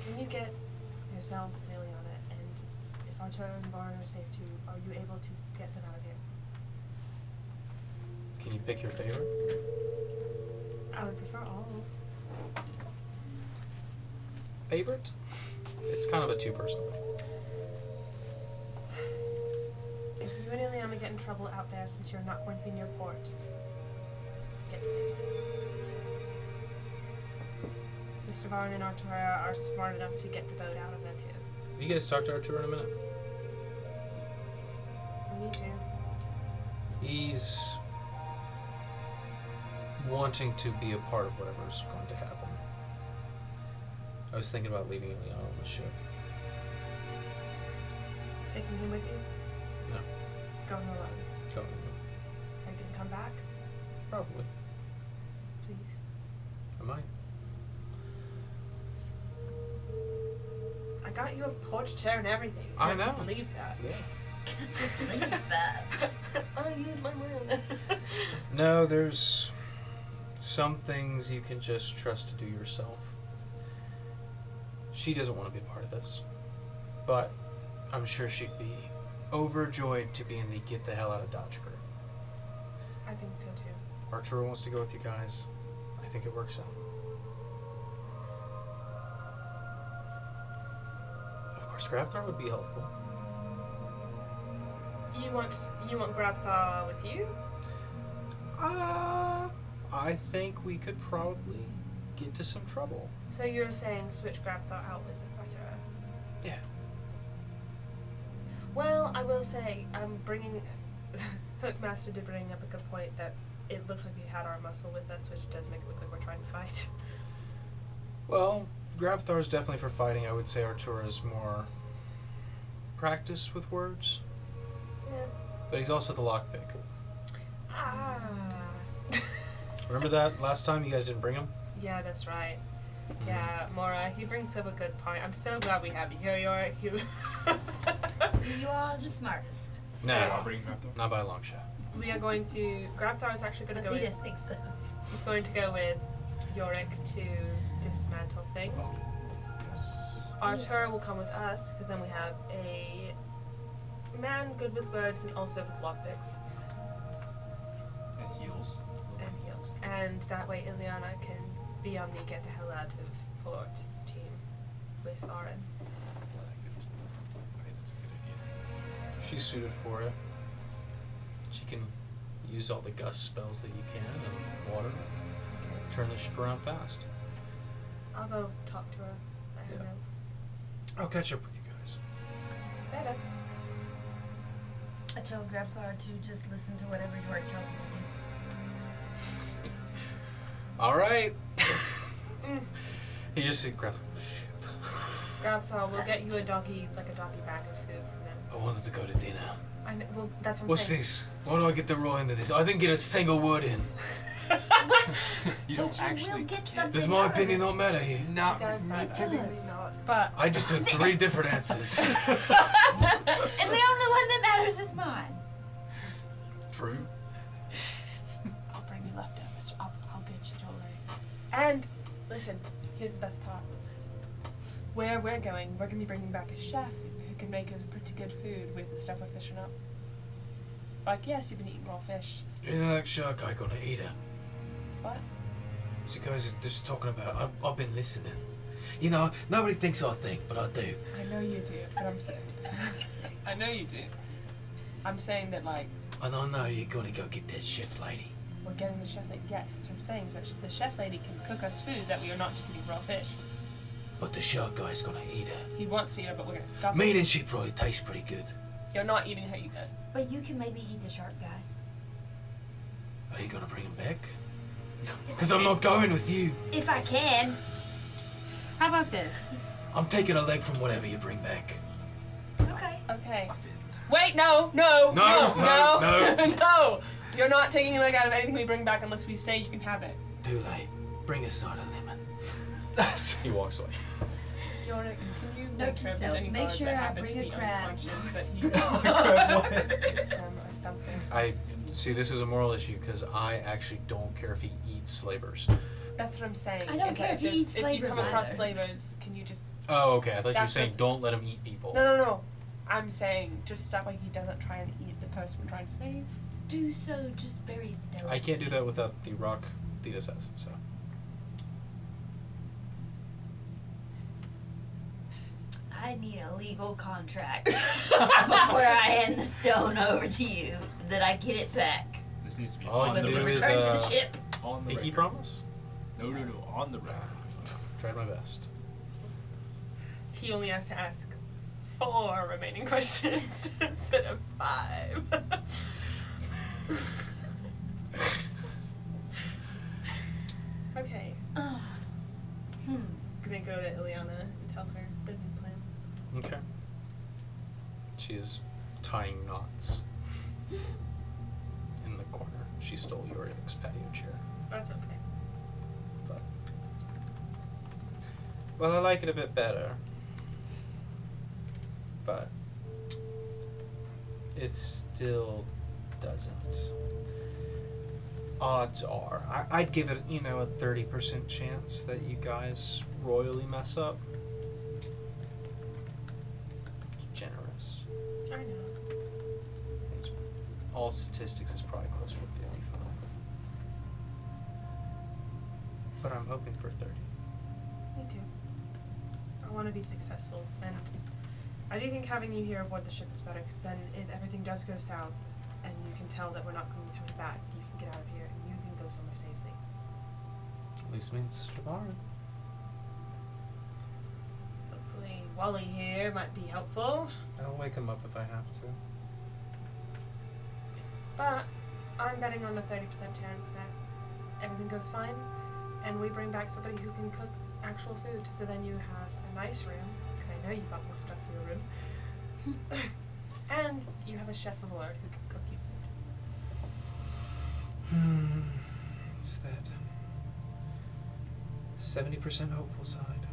can you get yourself and Ileana, and if Arturo and Varn are safe too, are you able to get them out of here? Can you pick your favorite? I would prefer all. Favorite? It's kind of a two-person thing. If you and Ileana get in trouble out there, since you're not going to be near port, get to safety. Sister Varn and Arturo are smart enough to get the boat out of there too. You guys talk to Arturo in a minute. We need to. He's wanting to be a part of whatever's going to happen. I was thinking about leaving Ileana on the ship. Taking him with you? No. Going alone. Going Are you gonna come back? Probably. Please. I might. I got you a porch chair and everything. You I can't just know. leave that. Yeah. Just leave that. I use my money. No, there's some things you can just trust to do yourself. She doesn't want to be a part of this, but I'm sure she'd be overjoyed to be in the get the hell out of Dodge crew. I think so too. Arturo wants to go with you guys. I think it works out. Of course, Grabthar would be helpful. You want Grabthar with you? I think we could probably get to some trouble. So you're saying switch Grabthar out with Arturo? Yeah. Well, I will say I'm bringing. Hookmaster did bring up a good point that it looked like we had our muscle with us, which does make it look like we're trying to fight. Well, Grabthar's definitely for fighting. I would say Arturo's more practiced with words, Yeah. but he's also the lockpick. Ah. Remember that last time you guys didn't bring him? Yeah, that's right. Yeah, Mora, he brings up a good point. I'm so glad we have you here, Yorick. You are the smartest. No, I'll bring Grabthar. not by a long shot. We are going to. Grabthar is actually going to go with. Athenas thinks so. He's going to go with Yorick to dismantle things. Arturo will come with us, because then we have a man good with words and also with lockpicks And heals. and heals. And that way Ileana can be on the get the hell out of port team with Aaron. I think that's a good idea. She's suited for it. She can use all the gust spells that you can and water. Turn the ship around fast. I'll go talk to her. Let her Yeah. know. I'll catch up with you guys. Better. I tell Grabthar to just listen to whatever York tells him to do. All right. He just said, grab. Shit. Grabthar, we'll get you a doggy bag of food from them. I wanted to go to dinner. I know, well, that's what I'm What's saying. this? Why do I get the raw end of this? I didn't get a single word in. You But don't you actually will get care. something Does my out of opinion it. not matter here? Not It does matter. typically does. not. But I just heard 3 different answers. And the only one that matters is mine. True. I'll bring you leftovers. I'll get you, don't worry. And listen, here's the best part. Where we're going, we're gonna be bringing back a chef who can make us pretty good food with the stuff we're fishing up. Like, yes, you've been eating raw fish, Isn't that shark guy gonna eat her? but You guys are just talking about it. I've been listening. You know, nobody thinks I think, but I do. I know you do. But I'm saying, I know you do. I'm saying that like And I know you're gonna go get that chef lady. we're getting the chef lady. Yes, that's what I'm saying. That the chef lady can cook us food that we are not just eating raw fish. But the shark guy's gonna eat her. He wants to eat her, but we're gonna stop him. Meaning she probably tastes pretty good. You're not eating her either. But you can maybe eat the shark guy. Are you gonna bring him back? Because I'm not going with you. If I can. How about this? I'm taking a leg from whatever you bring back. Okay. Okay. I fit. Wait, no. No, no. No. You're not taking a leg out of anything we bring back unless we say you can have it. Too late. Bring a side of lemon. He walks away. Yorick, can you Note make to sure if there's self, any make guards sure that I happen to bring be a crab. unconscious that he gets them or something? I see. This is a moral issue because I actually don't care if he eats slavers. That's what I'm saying. I don't is care that if he there's- eats If you slavers come across either. slavers, can you just... Oh, okay. I thought you were That's saying what- don't let him eat people. No. I'm saying just stop like he doesn't try and eat the person we're trying to save. Do so just very stealthily. I can't do that without the rock Theta says. So I need a legal contract before I hand the stone over to you that I get it back. This needs to be All on you the can do record. is, Return to the ship. On the pinky record. promise. No, on the record. Tried my best. He only has to ask 4 remaining questions instead of 5. Okay. Gonna go to Ileana and tell her the new plan. Okay. She is tying knots in the corner. She stole Yorick's patio chair. That's okay. But well, I like it a bit better. But it still doesn't. Odds are, I'd give it, a 30% chance that you guys royally mess up. It's generous. I know. It's, all statistics is probably closer to 55. But I'm hoping for 30. Me too. I want to be successful, and I do think having you here aboard the ship is better, because then if everything does go south, and you can tell that we're not going to be coming back, you can get out of here, and you can go somewhere safely. At least me and Sister Lauren. Hopefully Wally here might be helpful, I'll wake him up if I have to. but I'm betting on the 30% chance that everything goes fine, and we bring back somebody who can cook actual food, so then you have a nice room, because I know you bought more stuff for your room, and you have a chef aboard who can cook you food. It's that 70% hopeful side.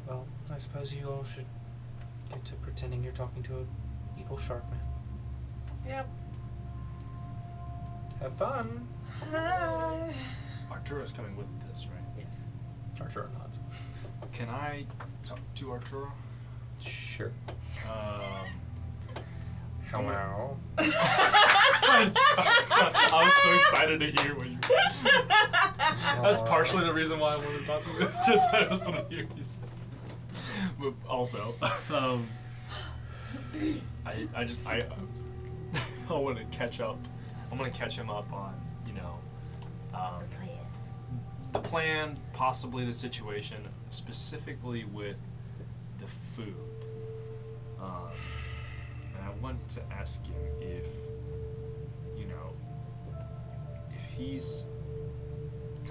Well, I suppose you all should get to pretending you're talking to an evil shark man. Yep. Have fun. Hi. Arturo's coming with this, right? Yes. Arturo nods. Can I talk to Arturo? Sure. Hello. I was so excited to hear what you. That's partially the reason why I wanted to talk to you. Just I just want to hear you say. But also, I want to catch up. I'm gonna catch him up on, The plan. the plan possibly the situation specifically with the food. And I want to ask him if, if he's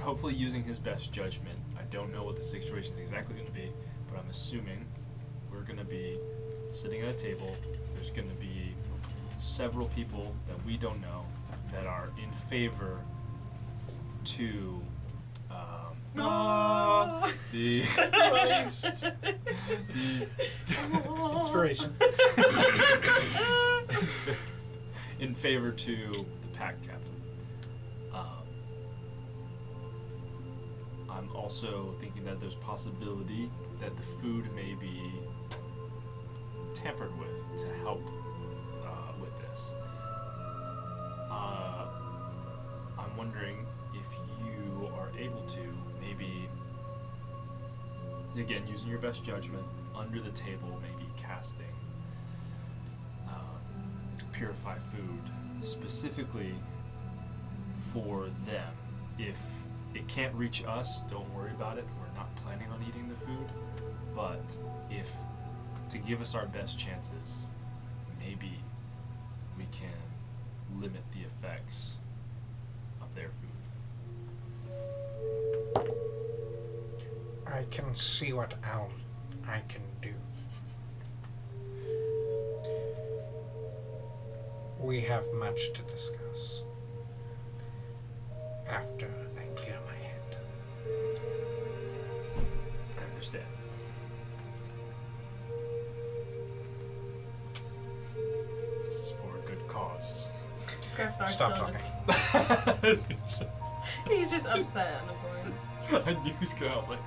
hopefully using his best judgment. I don't know what the situation is exactly going to be, but I'm assuming we're going to be sitting at a table. There's going to be several people that we don't know that are in favor to the Inspiration. in favor to the pack captain. I'm also thinking that there's possibility that the food may be tampered with to help with this. I'm wondering if you are able to maybe, again, using your best judgment, under the table, maybe casting purify food specifically for them. If it can't reach us, don't worry about it. We're not planning on eating the food. But if, to give us our best chances, maybe we can limit the effects of their food. I can see what I can do. We have much to discuss after I clear my head. I understand. This is for a good cause. Graftar's Stop still talking. just. He's just upset on the board. I knew he was gonna. I was like,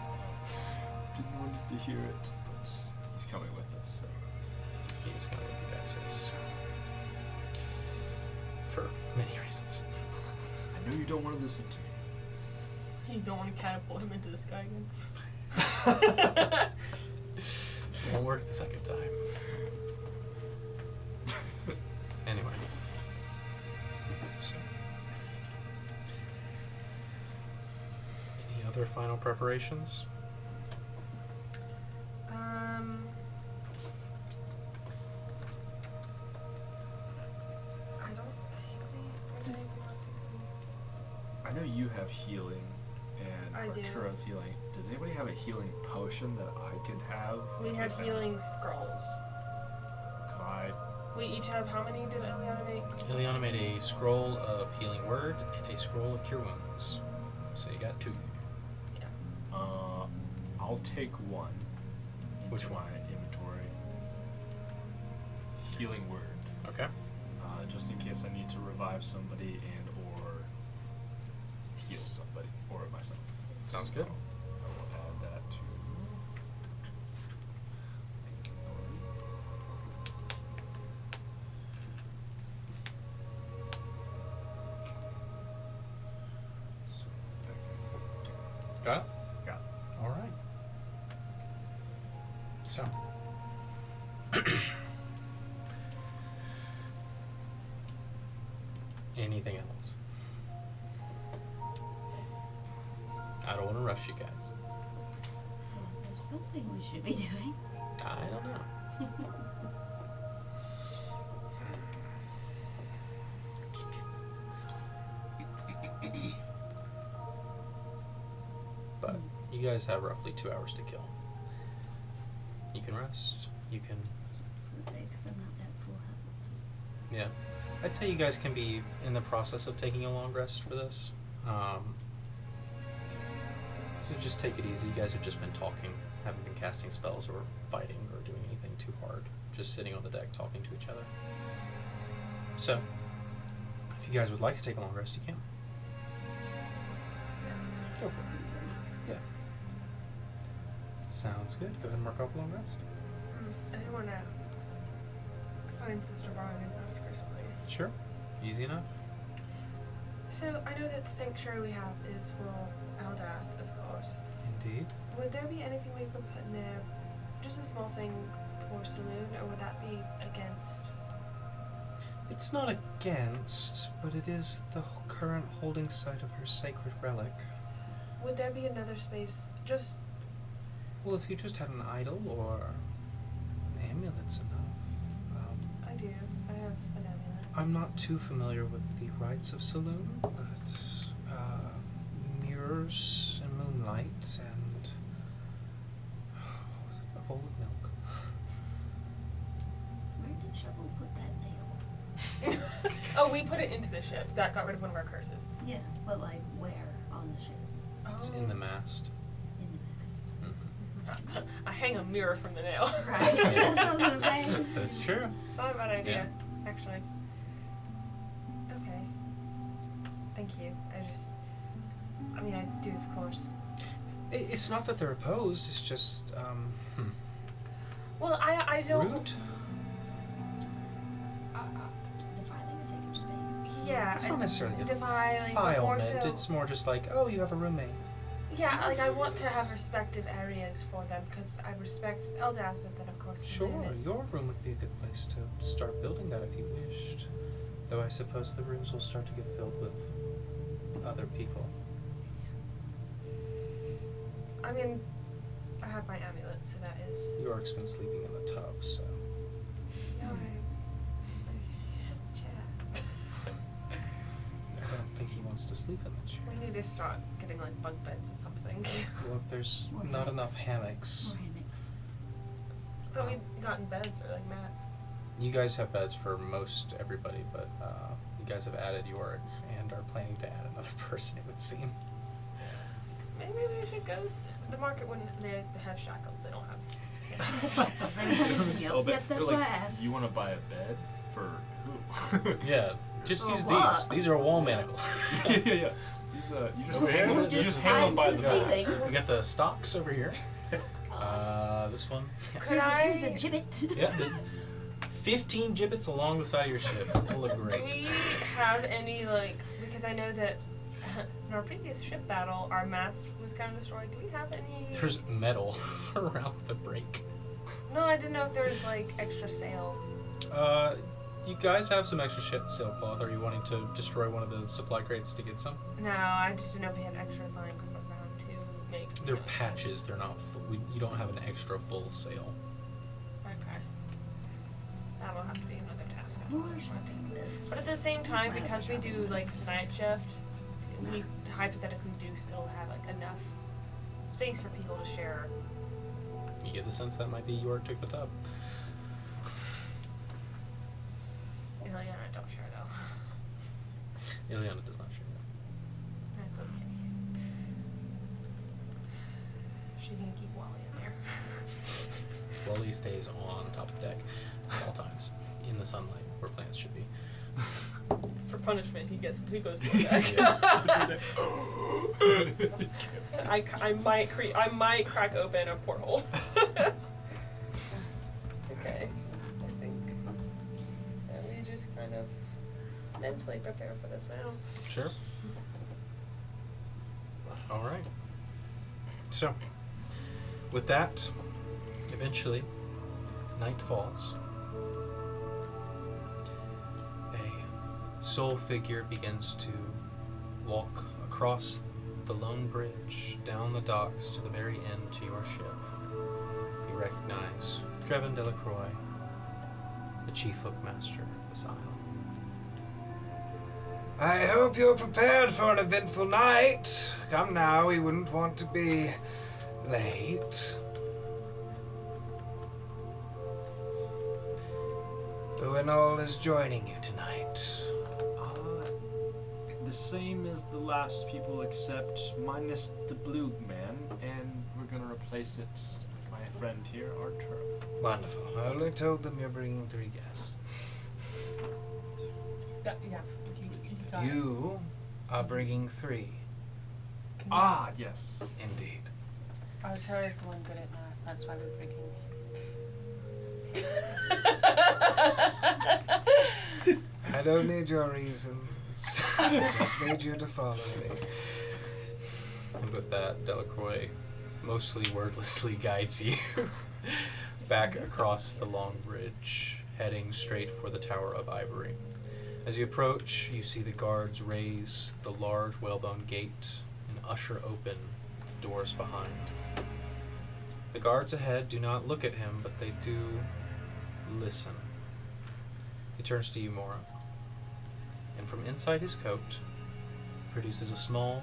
didn't want to hear it, but he's coming with us. So. He's coming with you guys for many reasons. I know you don't want to listen to me. You don't want to catapult him into the sky again. Won't work the second time. Anyway. So. Any other final preparations? I don't think we just. I know you have healing, and I do. Arturo's healing. Does anybody have a healing potion that I could have? We in have case I- healing scrolls. Could I? We each have how many did Eliana make? Ileana made a scroll of healing word and a scroll of cure wounds. So you got 2. I'll take one. Into Which one? my inventory. Healing word. Okay. Just in case I need to revive somebody and or heal somebody or myself. Sounds So good. I will add that to. Got it? Got it. All right. So. Anything else? I don't want to rush you guys. I feel like there's something we should be doing. I don't know. But you guys have roughly 2 hours to kill. You can rest. You can. That's what I was gonna say, because I'm not that full health. Yeah. I'd say you guys can be in the process of taking a long rest for this. So just take it easy. You guys have just been talking, haven't been casting spells or fighting or doing anything too hard. Just sitting on the deck talking to each other. So, if you guys would like to take a long rest, you can. Go for it. Yeah. Sounds good. Go ahead and mark off a long rest. I want to find Sister Barn and ask her something. Sure. Easy enough. So, I know that the sanctuary we have is for Eldath, of course. Indeed. Would there be anything we could put in there, just a small thing for Saloon, or would that be against? It's not against, but it is the current holding site of her sacred relic. Would there be another space? Just Well, if you just had an idol or an amulet's enough. I do. I have an amulet. I'm not too familiar with the rites of Saloon, but mirrors and moonlight and what was it? A bowl of milk. Where did Shovel put that nail? Oh, we put it into the ship. That got rid of one of our curses. Yeah, but like where on the ship? It's in the mast. In the mast. I hang a mirror from the nail. Right. That's what I was gonna say. That's true. It's not a bad idea, actually. Okay. Thank you. I mean, I do, of course. It's not that they're opposed. It's just Well, I don't. rude. Defiling a sacred space. Yeah. It's not necessarily defiling, but more defilement. so. It's more just like, oh, you have a roommate. Yeah, like I want to have respective areas for them because I respect Eldath, but then of course. Sure, Saloon is- your room would be a good place to start building that if you wished. Though I suppose the rooms will start to get filled with other people. I mean, I have my amulet, so that is. York's been sleeping in the tub, so. Yeah, I chat. I don't think he wants to sleep in the chair. We need to start getting like bunk beds or something. Well, there's More not enough hammocks. hammocks. More hammocks. I thought we'd gotten beds or like mats. You guys have beds for most everybody, but you guys have added Yorick and are planning to add another person, it would seem. Maybe we should go. The market wouldn't. They have shackles. They don't have. Shackles, they have anything Sell else. bed. Yep, that's They're why I like, asked. you want to buy a bed for who? Yeah, just For use what? these. These are wall manacles. yeah. These you just Over hang here, them. You just just tie hang them by to the the back. ceiling. We got the stocks over here. This one. Could Here's the I? gibbet. Yeah, 15 gibbets along the side of your ship. It'll look Do great. we have any like? Because I know that in our previous ship battle, our mast was kind of destroyed. Do we have any? There's metal around the break. No, I didn't know if there was like extra sail. You guys have some extra sailcloth. Are you wanting to destroy one of the supply crates to get some? No, I just didn't know if we had extra line around to make. They're patches. They're not. You don't have an extra full sail. Okay. That'll have to be another task. More shopping list. But at the same time, because we do like night shift, we hypothetically do still have like enough space for people to share. You get the sense that might be York took the tub. Ileana don't share though. Ileana does not share that. That's okay. She's gonna keep Wally in there. Wally stays on top of deck at all times in the sunlight where plants should be. For punishment, he goes below deck. I might crack open a porthole. Okay, I think that we just kind of mentally prepare for this now. Sure. All right. So, with that, eventually, night falls. A soul figure begins to walk across the lone bridge, down the docks to the very end to your ship. You recognize Trevin Delacroix, the chief hookmaster of this isle. I hope you're prepared for an eventful night. Come now, we wouldn't want to be late. Who in all is joining you tonight? The same as the last people except minus the blue man, and we're gonna replace it with my friend here, Arthur. Wonderful. I only told them you're bringing 3 guests. You are bringing 3. Ah, yes. Indeed. Arthur is the one good at math. That's why we're breaking. I don't need your reasons. I just need you to follow me. And with that, Delacroix mostly wordlessly guides you back across the long bridge, heading straight for the Tower of Ivory. As you approach, you see the guards raise the large whalebone gate and usher open doors behind. The guards ahead do not look at him, but they do listen. He turns to you, Mora, and from inside his coat produces a small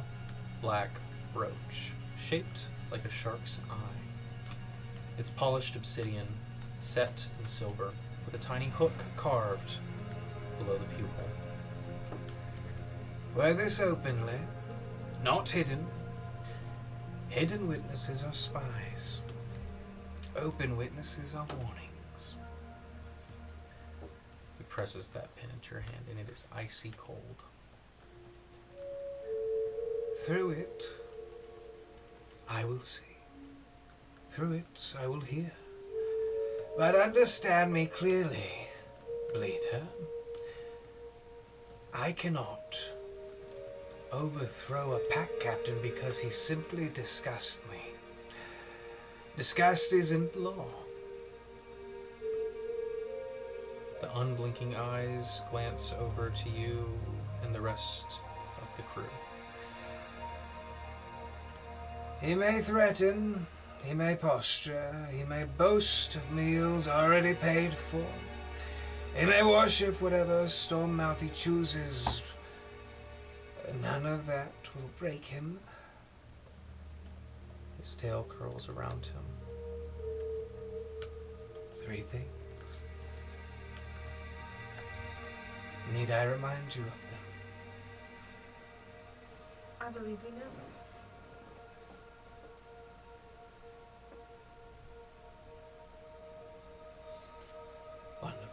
black brooch shaped like a shark's eye. It's polished obsidian, set in silver, with a tiny hook carved below the pupil. Wear this openly, not hidden. Hidden witnesses are spies. Open witnesses are warnings. He presses that pin into your hand, and it is icy cold. Through it, I will see. Through it, I will hear. But understand me clearly, Bleeder. I cannot overthrow a pack captain because he simply disgusts me. Disgust isn't law. The unblinking eyes glance over to you and the rest of the crew. He may threaten, he may posture, he may boast of meals already paid for. He may worship whatever stormmouth he chooses. None of that will break him. His tail curls around him. 3 things. Need I remind you of them? I believe we know. Wonderful.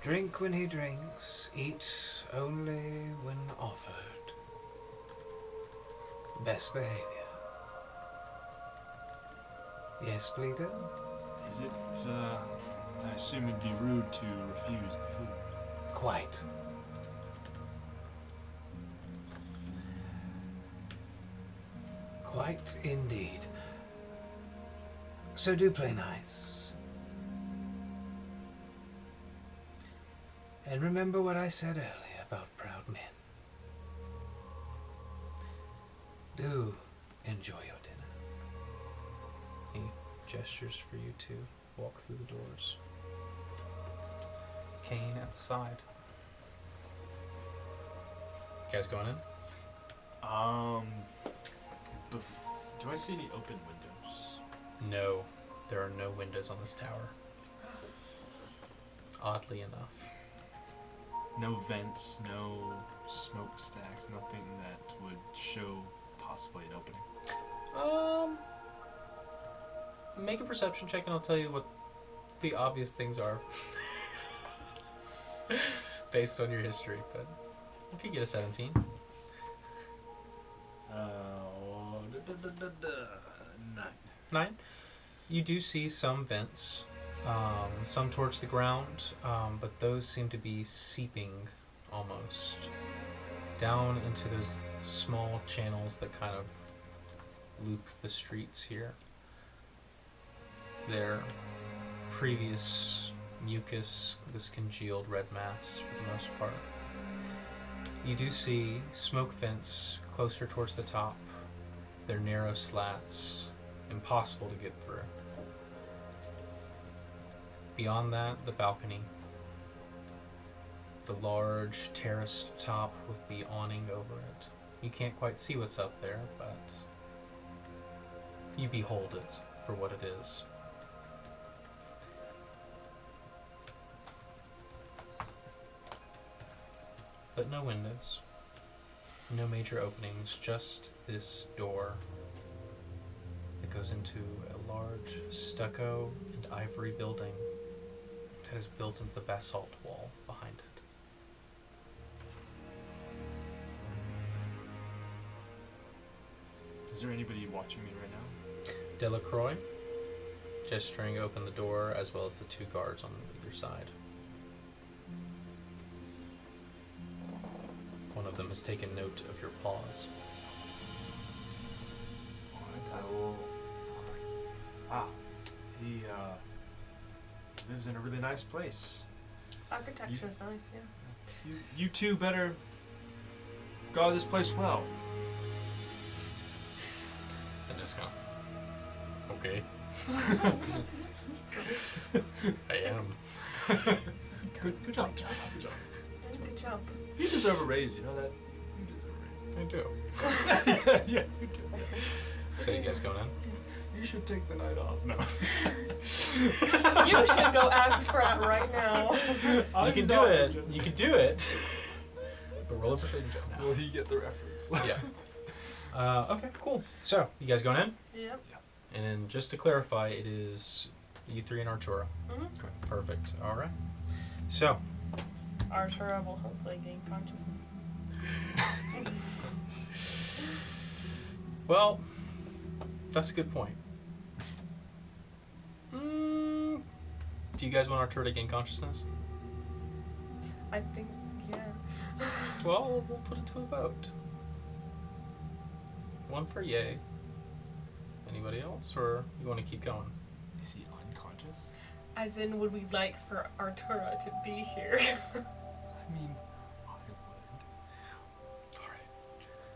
Drink when he drinks, eat only when offered. Best behavior. Yes, Bleeder? Is it, I assume it'd be rude to refuse the food. Quite. Quite indeed. So do play nice. And remember what I said earlier about proud men. Do enjoy your dinner. He gestures for you to walk through the doors. Kane at the side. You guys going in? Do I see any open windows? No, there are no windows on this tower. Oddly enough. No vents, no smokestacks, nothing that would show possibly an opening. Make a perception check and I'll tell you what the obvious things are. Based on your history, but you could get a 17. 9. 9. You do see some vents, some towards the ground, but those seem to be seeping almost down into those small channels that kind of loop the streets here. Their previous mucus, this congealed red mass for the most part. You do see smoke vents closer towards the top. They're narrow slats, impossible to get through. Beyond that, the balcony. The large terraced top with the awning over it. You can't quite see what's up there, but you behold it for what it is. But no windows. No major openings, just this door that goes into a large stucco and ivory building that is built into the basalt wall behind it. Is there anybody watching me right now? Delacroix, gesturing to open the door, as well as the 2 guards on either side. One of them has taken note of your pause. Alright, I will... he lives in a really nice place. Architecture is nice, yeah. You two better guard this place well. And just go. Okay. I am. Good job. Good job. Good job. Good job. You deserve a raise, you know that? You deserve I do. a raise. Yeah, you do. So you guys going in? You should take the night off. No. You should go ask for it right now. You can do it. You can do it. But roll a persuasion check now. Will he get the reference? Yeah. Okay, cool. So, you guys going in? Yep. And then just to clarify, it is you three and Artura. Mm-hmm. Perfect. All right. So, Artura will hopefully gain consciousness. well, that's a good point. Do you guys want Artura to gain consciousness? I think, yeah. Well, we'll put it to a vote. One for yay. Anybody else, or you want to keep going? Is he unconscious? As in, would we like for Artura to be here? I mean, I would. Alright.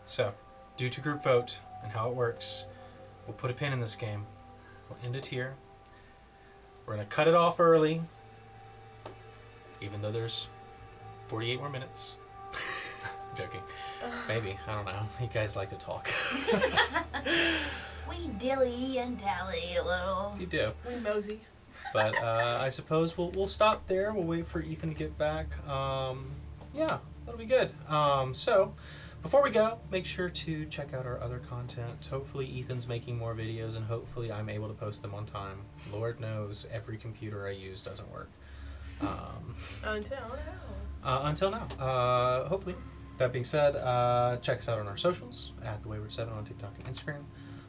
So, due to group vote and how it works, we'll put a pin in this game. We'll end it here. We're going to cut it off early, even though there's 48 more minutes. I'm joking. Maybe. I don't know. You guys like to talk. We dilly and dally a little. You do. We mosey. But I suppose we'll stop there. We'll wait for Ethan to get back. Yeah, that'll be good. So, before we go, make sure to check out our other content. Hopefully Ethan's making more videos, and hopefully I'm able to post them on time. Lord knows every computer I use doesn't work. Until now. Hopefully. That being said, check us out on our socials at TheWayward7 on TikTok and Instagram.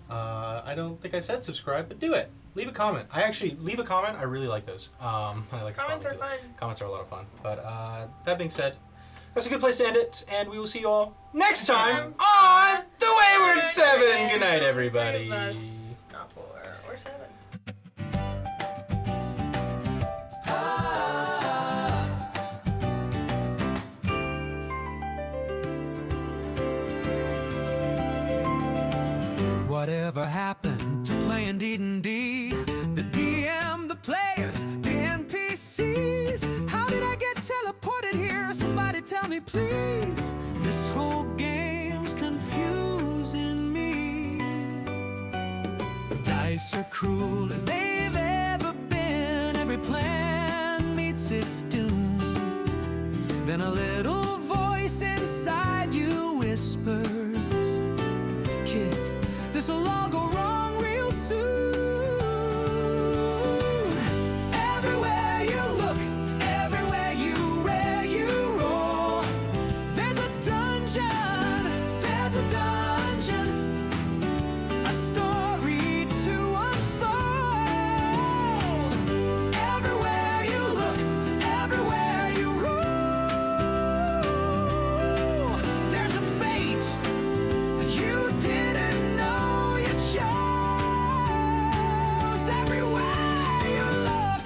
I don't think I said subscribe, but do it. Leave a comment. Leave a comment. I really like those. I like Comments are fun. Comments are a lot of fun. But that being said, that's a good place to end it, and we will see you all next time on The Wayward 7. Good night, everybody. 3 of us, not 4 or 7. Whatever happened to playing D&D? The DM, the players, the NPCs. How did I get teleported here? Somebody tell me, please. This whole game's confusing me. The dice are cruel as they've ever been. Every plan meets its doom. Then a little voice inside you whispers, kid, this'll all go wrong real soon. Everywhere you look, everywhere you roll, there's a dungeon, a story to unfold. Everywhere you look, everywhere you roll, there's a fate you didn't know you chose. Everywhere you look,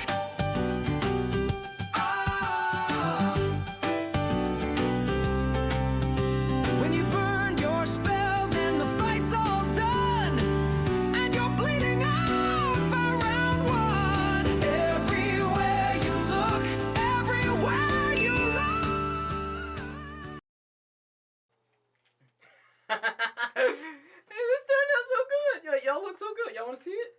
when you've burned your spells and the fight's all done, and you're bleeding out by round 1. Everywhere you look, everywhere you look. Hey, this turned out so good. Y'all look so good. Y'all want to see it?